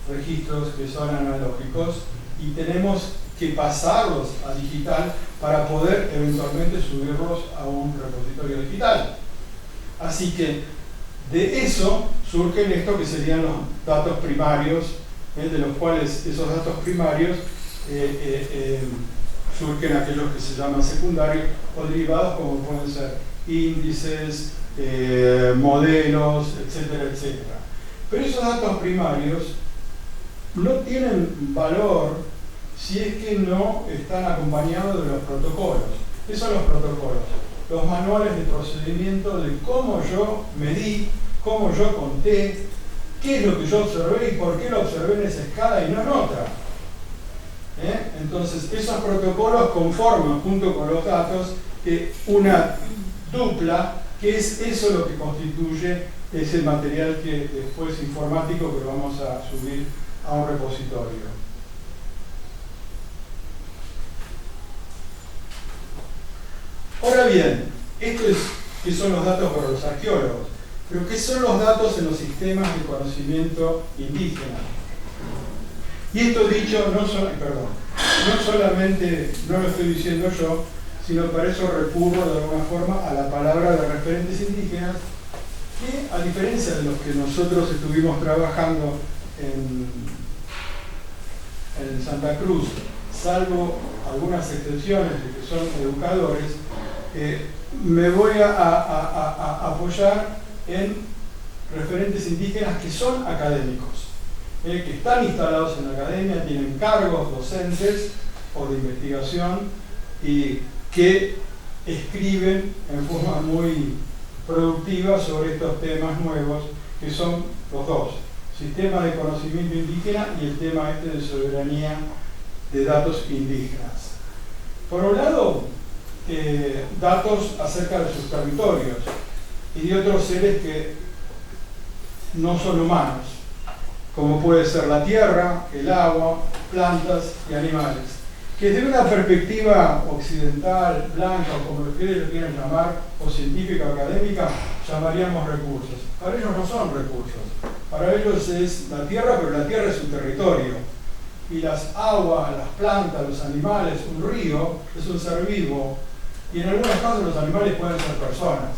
registros que son analógicos y tenemos que pasarlos a digital para poder eventualmente subirlos a un repositorio digital. Así que de eso surgen esto que serían los datos primarios, de los cuales esos datos primarios surgen aquellos que se llaman secundarios o derivados, como pueden ser índices, modelos, etcétera, etcétera. Pero esos datos primarios no tienen valor si es que no están acompañados de los protocolos. ¿Qué son los protocolos? Los manuales de procedimiento de cómo yo medí, cómo yo conté, qué es lo que yo observé y por qué lo observé en esa escala y no en otra. Entonces, esos protocolos conforman, junto con los datos, una dupla, que es eso lo que constituye ese material que después informático que vamos a subir a un repositorio. Ahora bien, esto es qué son los datos para los arqueólogos, pero ¿qué son los datos en los sistemas de conocimiento indígena? Y esto dicho, no solamente, no lo estoy diciendo yo, sino para eso recurro de alguna forma a la palabra de referentes indígenas, que a diferencia de los que nosotros estuvimos trabajando en Santa Cruz, salvo algunas excepciones de que son educadores, me voy a apoyar en referentes indígenas que son académicos, que están instalados en la academia, tienen cargos docentes o de investigación y que escriben en forma muy productiva sobre estos temas nuevos, que son los dos: sistemas de conocimiento indígena y el tema de soberanía de datos indígenas. Por un lado, datos acerca de sus territorios y de otros seres que no son humanos, como puede ser la tierra, el agua, plantas y animales, que desde una perspectiva occidental, blanca, o como ustedes lo quieran llamar, o científica o académica, llamaríamos recursos. Para ellos no son recursos, para ellos es la tierra, pero la tierra es un territorio. Y las aguas, las plantas, los animales, un río, es un ser vivo. Y en algunos casos los animales pueden ser personas.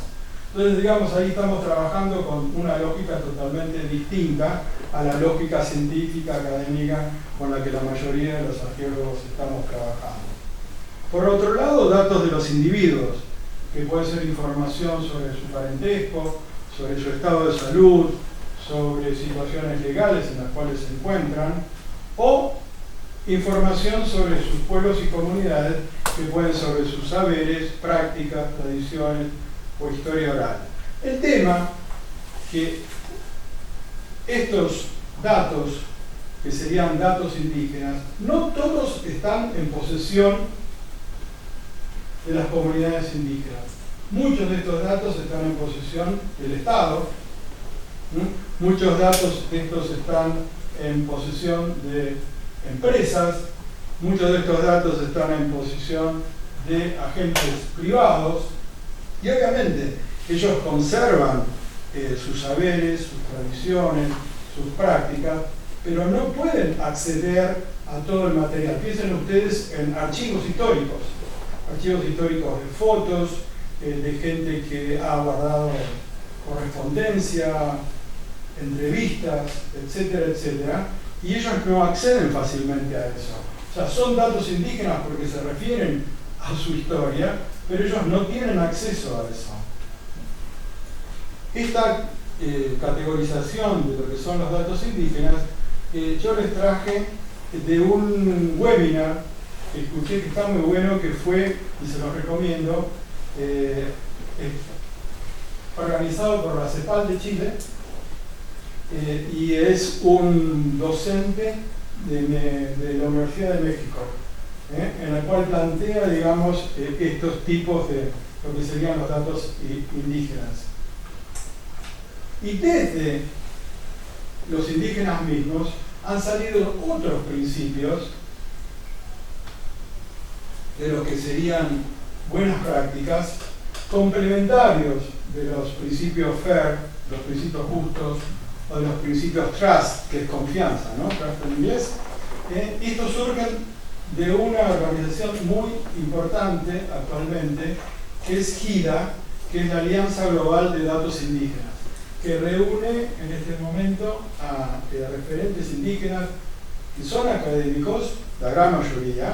Entonces, digamos, ahí estamos trabajando con una lógica totalmente distinta a la lógica científica, académica, con la que la mayoría de los arqueólogos estamos trabajando. Por otro lado, datos de los individuos, que puede ser información sobre su parentesco, sobre su estado de salud, sobre situaciones legales en las cuales se encuentran, o información sobre sus pueblos y comunidades, que pueden ser sobre sus saberes, prácticas, tradiciones o historia oral. El tema que estos datos, que serían datos indígenas, no todos están en posesión de las comunidades indígenas. Muchos de estos datos están en posesión del Estado, muchos datos de estos están en posesión de empresas, muchos de estos datos están en posesión de agentes privados, y obviamente ellos conservan sus saberes, sus tradiciones, sus prácticas, pero no pueden acceder a todo el material. Piensen ustedes en archivos históricos de fotos, de gente que ha guardado correspondencia, entrevistas, etcétera, etcétera, y ellos no acceden fácilmente a eso. O sea, son datos indígenas porque se refieren a su historia, pero ellos no tienen acceso a eso. Esta categorización de lo que son los datos indígenas, yo les traje de un webinar que escuché que está muy bueno, que fue, y se los recomiendo, organizado por la CEPAL de Chile, y es un docente de la Universidad de México, en la cual plantea, digamos, estos tipos de lo que serían los datos indígenas. Y desde los indígenas mismos han salido otros principios de lo que serían buenas prácticas, complementarios de los principios FAIR, los principios justos, o de los principios TRUST, que es confianza, ¿no? TRUST en inglés. Y estos surgen de una organización muy importante actualmente, que es GIDA, que es la Alianza Global de Datos Indígenas, que reúne en este momento a referentes indígenas que son académicos, la gran mayoría,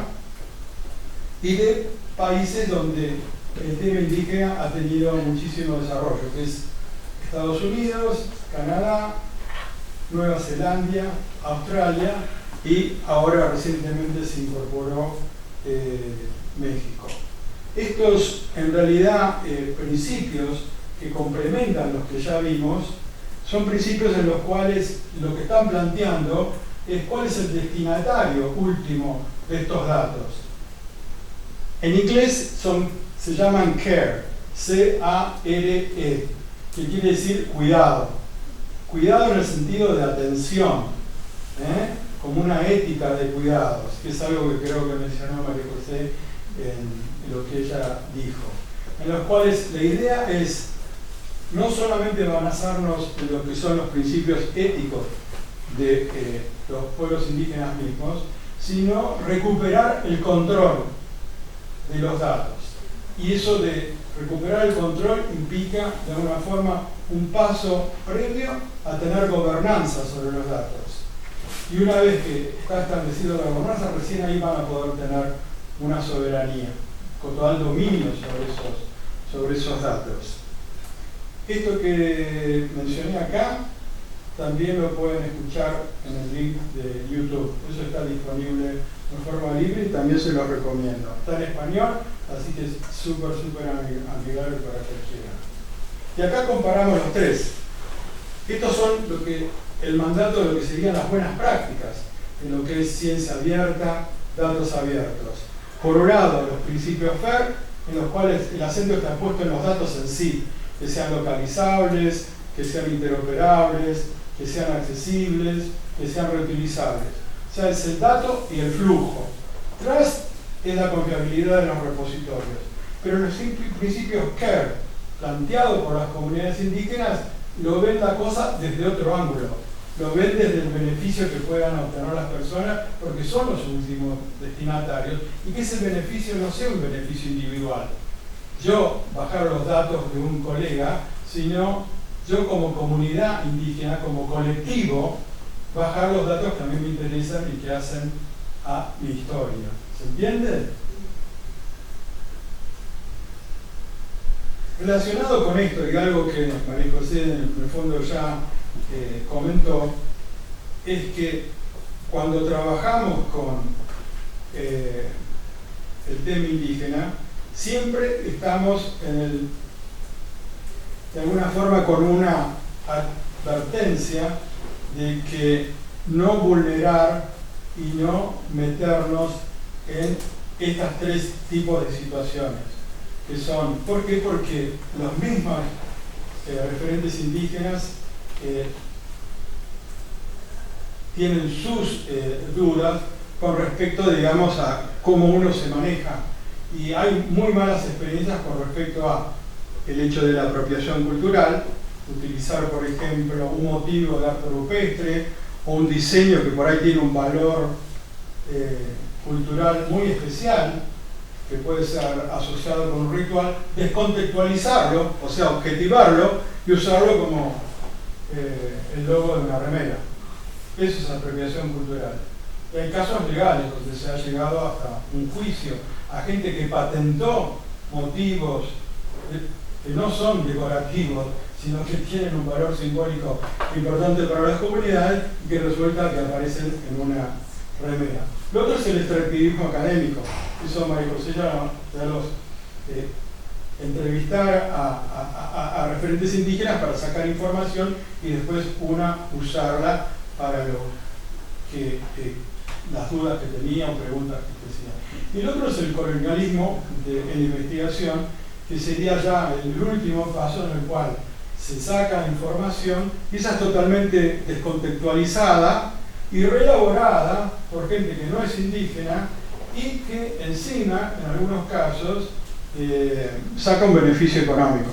y de países donde el tema indígena ha tenido muchísimo desarrollo, que es Estados Unidos, Canadá, Nueva Zelanda, Australia, y ahora recientemente se incorporó México. Estos, en realidad, principios que complementan los que ya vimos, son principios en los cuales lo que están planteando es cuál es el destinatario último de estos datos. En inglés se llaman CARE, C-A-R-E, que quiere decir cuidado. Cuidado en el sentido de atención, como una ética de cuidados, que es algo que creo que mencionó María José en lo que ella dijo. En los cuales la idea es no solamente basarnos en lo que son los principios éticos de los pueblos indígenas mismos, sino recuperar el control de los datos. Y eso de recuperar el control implica de alguna forma un paso previo a tener gobernanza sobre los datos. Y una vez que está establecida la gobernanza, recién ahí van a poder tener una soberanía, con total dominio sobre esos datos. Esto que mencioné acá también lo pueden escuchar en el link de YouTube. Eso está disponible de forma libre y también se lo recomiendo. Está en español, así que es súper amigable para cualquiera. Y acá comparamos los tres. Estos son el mandato de lo que serían las buenas prácticas en lo que es ciencia abierta, datos abiertos. Por un lado, los principios FAIR, en los cuales el acento está puesto en los datos en sí, que sean localizables, que sean interoperables, que sean accesibles, que sean reutilizables. O sea, es el dato y el flujo. Trust es la confiabilidad de los repositorios. Pero los principios CARE, planteados por las comunidades indígenas, lo ven la cosa desde otro ángulo. Lo ven desde el beneficio que puedan obtener las personas, porque son los últimos destinatarios, y que ese beneficio no sea un beneficio individual. Yo bajar los datos de un colega, sino yo como comunidad indígena, como colectivo, bajar los datos que a mí me interesan y que hacen a mi historia. ¿Se entiende? Relacionado con esto, y algo que María José en el fondo ya comentó, es que cuando trabajamos con el tema indígena, siempre estamos de alguna forma con una advertencia de que no vulnerar y no meternos en estas tres tipos de situaciones, que son, ¿por qué? Porque los mismos referentes indígenas tienen sus dudas con respecto, digamos, a cómo uno se maneja, y hay muy malas experiencias con respecto a el hecho de la apropiación cultural, utilizar, por ejemplo, un motivo de arte rupestre o un diseño que por ahí tiene un valor cultural muy especial, que puede ser asociado con un ritual, descontextualizarlo, o sea, objetivarlo y usarlo como el logo de una remera. Eso es apropiación cultural. Y hay casos legales donde se ha llegado hasta un juicio a gente que patentó motivos que no son decorativos, sino que tienen un valor simbólico importante para las comunidades y que resulta que aparecen en una remera. Lo otro es el extractivismo académico. Eso María José ya los entrevistar a referentes indígenas para sacar información y después usarla para las dudas que tenía o preguntas que hacía. Y el otro es el colonialismo en investigación, que sería ya el último paso en el cual se saca información y esa es totalmente descontextualizada y reelaborada por gente que no es indígena y que encima, en algunos casos, saca un beneficio económico,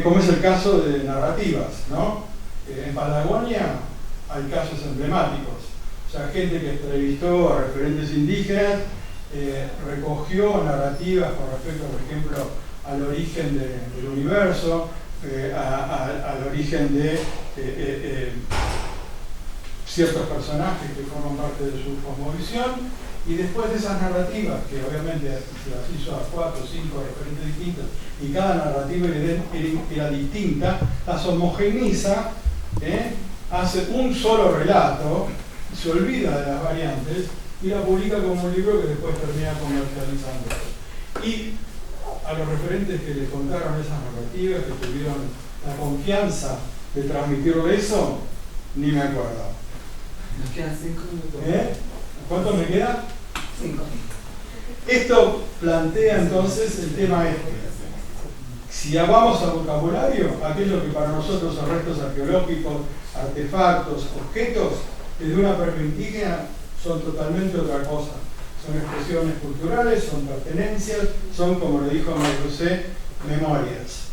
como es el caso de narrativas, ¿no? En Patagonia hay casos emblemáticos, o sea, gente que entrevistó a referentes indígenas, recogió narrativas con respecto, por ejemplo, al origen del universo, al origen de ciertos personajes que forman parte de su cosmovisión, y después de esas narrativas, que obviamente se las hizo a 4 o 5 referentes distintos, y cada narrativa era distinta, las homogeneiza, hace un solo relato, se olvida de las variantes, y la publica como un libro que después termina comercializando. Y a los referentes que les contaron esas narrativas, que tuvieron la confianza de transmitirlo eso, ni me acuerdo. Nos quedan 5 minutos. ¿Cuánto me queda? 5. Esto plantea entonces el tema Si vamos al vocabulario, aquello que para nosotros son restos arqueológicos, artefactos, objetos, desde una perspectiva son totalmente otra cosa. Son expresiones culturales, son pertenencias, son, como le dijo María José, memorias.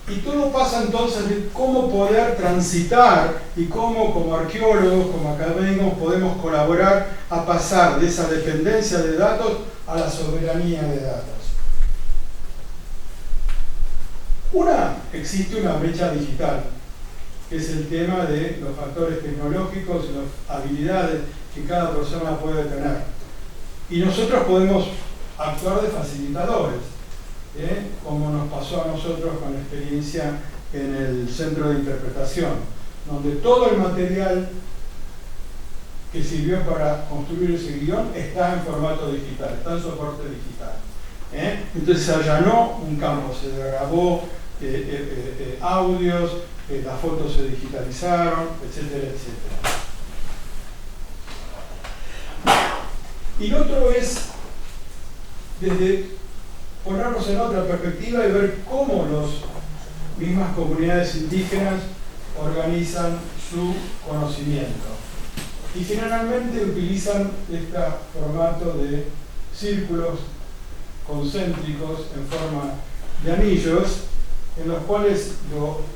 Y todo pasa entonces de cómo poder transitar y cómo como arqueólogos, como académicos, podemos colaborar a pasar de esa dependencia de datos a la soberanía de datos. Existe una brecha digital, que es el tema de los factores tecnológicos y las habilidades que cada persona puede tener. Y nosotros podemos actuar de facilitadores, como nos pasó a nosotros con la experiencia en el centro de interpretación, donde todo el material que sirvió para construir ese guión está en formato digital, está en soporte digital. Entonces se allanó un campo, se grabó audios, las fotos se digitalizaron, etcétera, etcétera. Y lo otro es desde ponernos en otra perspectiva y ver cómo las mismas comunidades indígenas organizan su conocimiento. Y generalmente utilizan este formato de círculos concéntricos en forma de anillos, en los cuales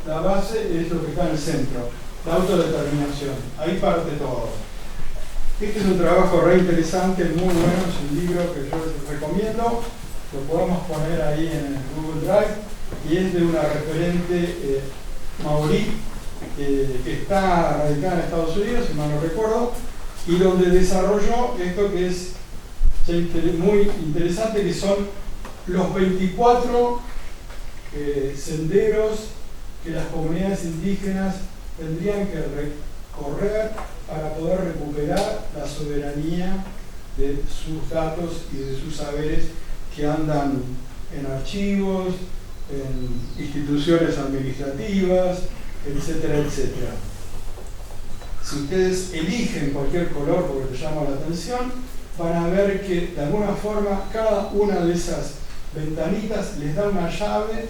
la base es lo que está en el centro, la autodeterminación. Ahí parte todo. Este es un trabajo re interesante, muy bueno, es un libro que yo les recomiendo, lo podemos poner ahí en el Google Drive, y es de una referente maorí que está radicada en Estados Unidos, si mal no recuerdo, y donde desarrolló esto que es muy interesante, que son los 24 senderos que las comunidades indígenas tendrían que recorrer para poder recuperar la soberanía de sus datos y de sus saberes que andan en archivos, en instituciones administrativas, etcétera, etcétera. Si ustedes eligen cualquier color porque les llama la atención, van a ver que de alguna forma cada una de esas ventanitas les da una llave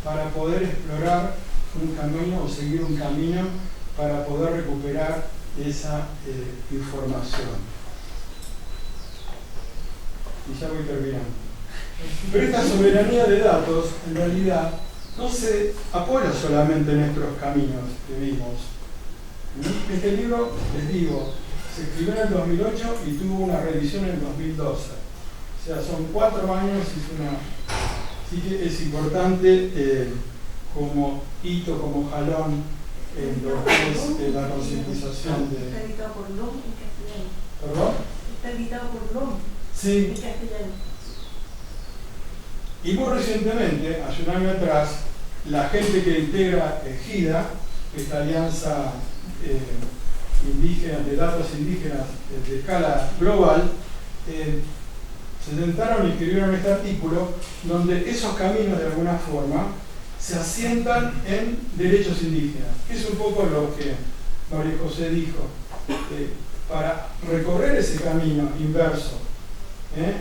para poder explorar un camino o seguir un camino para poder recuperar esa información. Y ya voy terminando. Pero esta soberanía de datos, en realidad, no se apoya solamente en estos caminos que vimos. Este libro, les digo, se escribió en el 2008 y tuvo una revisión en el 2012. O sea, son 4 años y sí que es importante como hito, como jalón en lo que es la concientización de... Está editado por LOM en castellano. ¿Perdón? Está editado por LOM Sí. en castellano. Y muy recientemente, hace un año atrás, la gente que integra GIDA, esta alianza indígena, de datos indígenas de escala global, se sentaron y escribieron este artículo donde esos caminos de alguna forma se asientan en derechos indígenas, que es un poco lo que María José dijo. Para recorrer ese camino inverso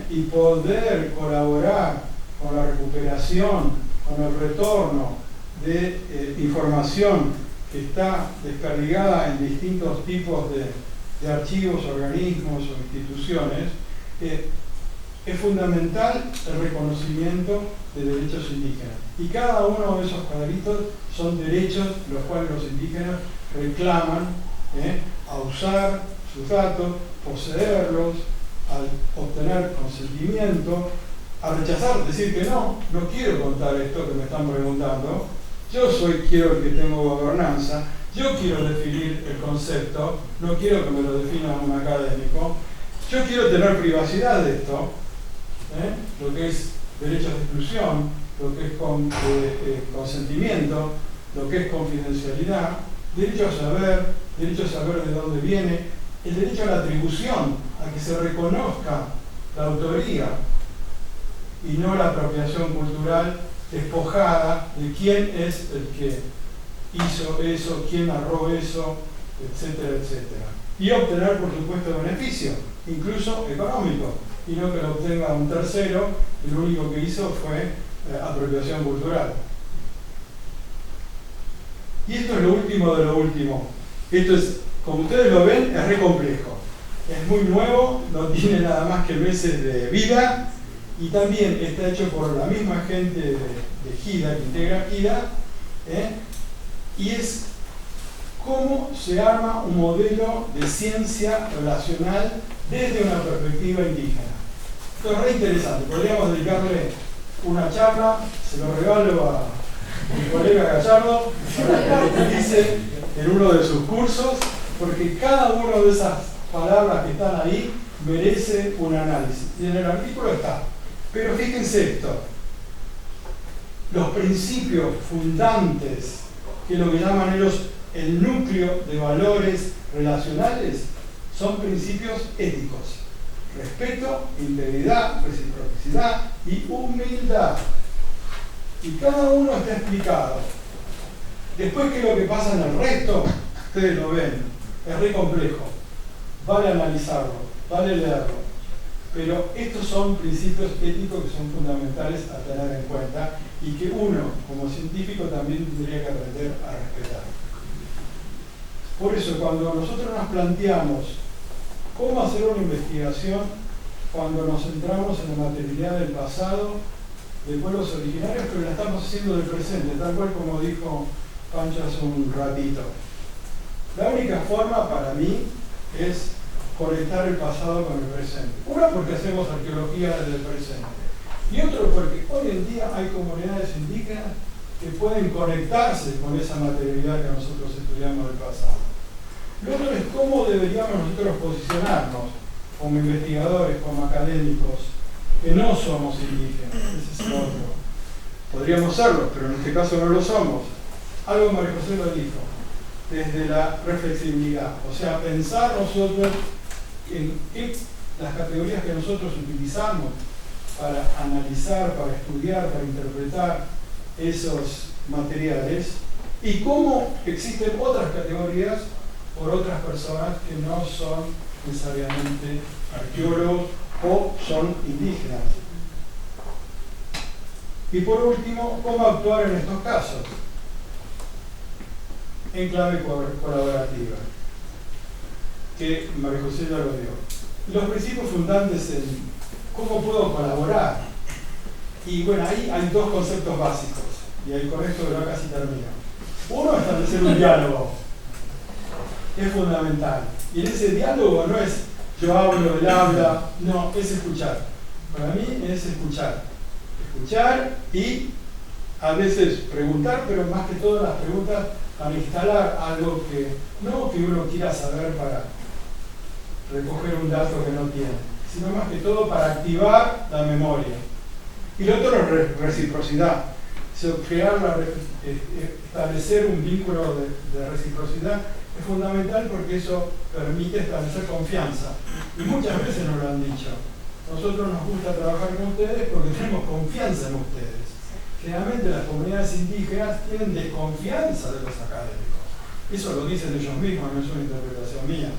y poder colaborar con la recuperación, con el retorno de información que está desperdigada en distintos tipos de archivos, organismos o instituciones, es fundamental el reconocimiento de derechos indígenas. Y cada uno de esos cuadritos son derechos los cuales los indígenas reclaman a usar sus datos, poseerlos, al obtener consentimiento, a rechazar, decir que no quiero contar esto que me están preguntando, yo quiero el que tengo gobernanza, yo quiero definir el concepto, no quiero que me lo defina un académico, yo quiero tener privacidad de esto, lo que es derechos de exclusión, lo que es consentimiento, lo que es confidencialidad, derecho a saber de dónde viene, el derecho a la atribución, a que se reconozca la autoría y no la apropiación cultural despojada de quién es el que hizo eso, quién narró eso, etcétera, etcétera. Y obtener, por supuesto, beneficio, incluso económico, y no que lo obtenga un tercero, y lo único que hizo fue apropiación cultural. Y esto es lo último de lo último. Esto es, como ustedes lo ven, es re complejo. Es muy nuevo, no tiene nada más que meses de vida, y también está hecho por la misma gente de GIDA, que integra GIDA, y es cómo se arma un modelo de ciencia relacional desde una perspectiva indígena. Esto es re interesante, podríamos dedicarle una charla, se lo regalo a mi colega Gallardo para que lo utilice en uno de sus cursos, porque cada una de esas palabras que están ahí merece un análisis. Y en el artículo está. Pero fíjense esto, los principios fundantes, que es lo que llaman ellos el núcleo de valores relacionales, son principios éticos: respeto, integridad, reciprocidad y humildad. Y cada uno está explicado. Después, ¿qué es lo que pasa en el resto? Ustedes lo ven, es re complejo, vale analizarlo, vale leerlo, pero estos son principios éticos que son fundamentales a tener en cuenta y que uno, como científico, también tendría que aprender a respetar. Por eso, cuando nosotros nos planteamos cómo hacer una investigación, cuando nos centramos en la materialidad del pasado, de pueblos originarios, pero la estamos haciendo del presente, tal cual como dijo Pancho hace un ratito. La única forma para mí es conectar el pasado con el presente. Una, porque hacemos arqueología desde el presente. Y otro, porque hoy en día hay comunidades indígenas que pueden conectarse con esa materialidad que nosotros estudiamos del pasado. Lo otro es cómo deberíamos nosotros posicionarnos como investigadores, como académicos, que no somos indígenas. Ese es el otro. Podríamos serlo, pero en este caso no lo somos. Algo María José lo dijo, desde la reflexibilidad, o sea, pensar nosotros en las categorías que nosotros utilizamos para analizar, para estudiar, para interpretar esos materiales, y cómo existen otras categorías por otras personas que no son necesariamente arqueólogos o son indígenas. Y por último, cómo actuar en estos casos en clave colaborativa, que María José ya lo dio. Los principios fundantes en cómo puedo colaborar. Y bueno, ahí hay dos conceptos básicos, y ahí con esto ya casi termino. Uno, establecer un diálogo, que es fundamental. Y en ese diálogo no es yo hablo, él habla, no, es escuchar. Para mí es escuchar. Escuchar y a veces preguntar, pero más que todo las preguntas para instalar algo que no que uno quiera saber para recoger un dato que no tiene, sino más que todo para activar la memoria. Y lo otro es reciprocidad. establecer un vínculo de reciprocidad es fundamental porque eso permite establecer confianza. Y muchas veces nos lo han dicho. Nosotros nos gusta trabajar con ustedes porque tenemos confianza en ustedes. Generalmente las comunidades indígenas tienen desconfianza de los académicos. Eso lo dicen ellos mismos, no es una interpretación mía.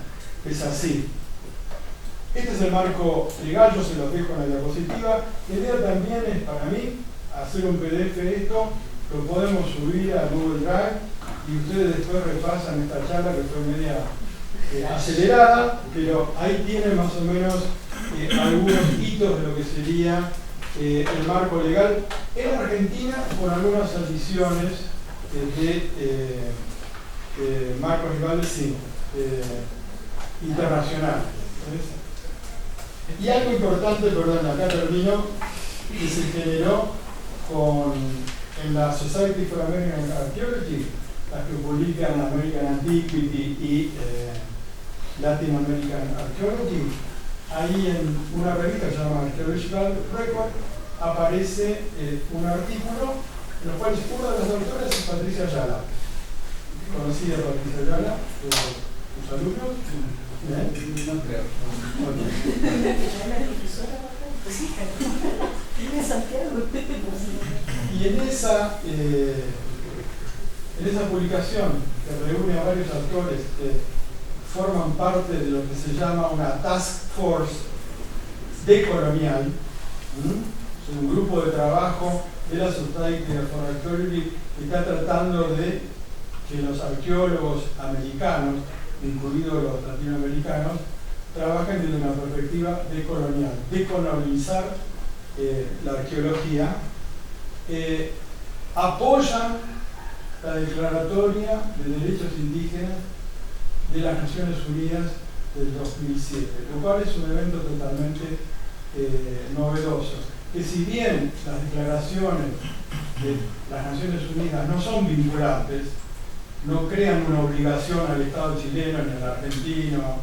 Es así. Este es el marco legal, yo se los dejo en la diapositiva. La idea también es, para mí, hacer un PDF de esto, lo podemos subir a Google Drive y ustedes después repasan esta charla que fue media acelerada, pero ahí tienen más o menos algunos hitos de lo que sería el marco legal en Argentina, con algunas adiciones de marcos legales internacionales. Y algo importante, perdón, acá termino, que se generó en la Society for American Archaeology, las que publican American Antiquity y Latin American Archaeology. Ahí en una revista que se llama Archaeological Record aparece un artículo en el cual una de las autoras es Patricia Ayala. ¿Conocida Patricia Ayala por tus alumnos? No creo. Y en esa publicación, que reúne a varios autores que forman parte de lo que se llama una task force decolonial, es un grupo de trabajo de la Society for Archaeology que está tratando de que los arqueólogos americanos, incluidos los latinoamericanos, trabajen desde una perspectiva decolonial, decolonizar la arqueología, apoyan la declaratoria de derechos indígenas de las Naciones Unidas del 2007, lo cual es un evento totalmente novedoso, que si bien las declaraciones de las Naciones Unidas no son vinculantes, no crean una obligación al Estado chileno, ni al argentino,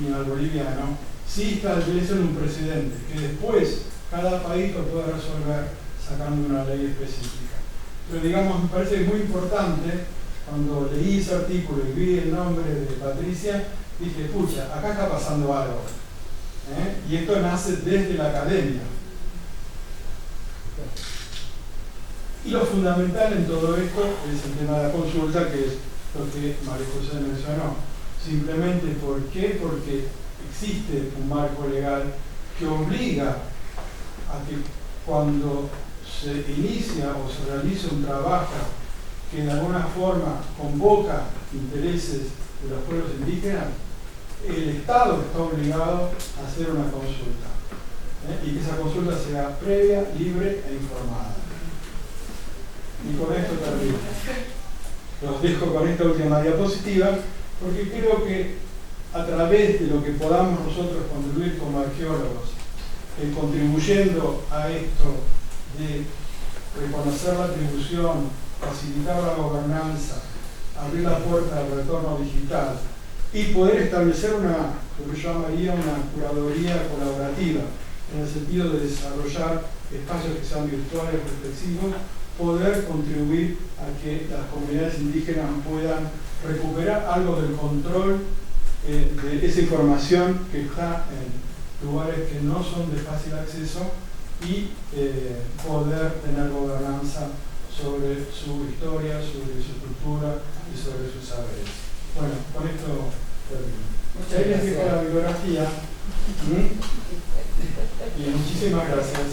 ni al boliviano, sí establecen un precedente, que después cada país lo puede resolver sacando una ley específica. Pero digamos, me parece muy importante, cuando leí ese artículo y vi el nombre de Patricia, dije, pucha, acá está pasando algo. Y esto nace desde la academia. Y lo fundamental en todo esto es el tema de la consulta, que es lo que María José mencionó. Simplemente, ¿por qué? Porque existe un marco legal que obliga a que cuando se inicia o se realiza un trabajo que de alguna forma convoca intereses de los pueblos indígenas, el Estado está obligado a hacer una consulta, y que esa consulta sea previa, libre e informada. Y con esto termino. Los dejo con esta última diapositiva, porque creo que a través de lo que podamos nosotros contribuir como arqueólogos, contribuyendo a esto de reconocer la atribución, facilitar la gobernanza, abrir la puerta al retorno digital y poder establecer lo que yo llamaría una curaduría colaborativa, en el sentido de desarrollar espacios que sean virtuales, reflexivos, poder contribuir a que las comunidades indígenas puedan recuperar algo del control de esa información que está en lugares que no son de fácil acceso y poder tener gobernanza sobre su historia, sobre su cultura y sobre sus saberes. Bueno, con esto termino. Ahí les dejo la bibliografía. Y muchísimas gracias.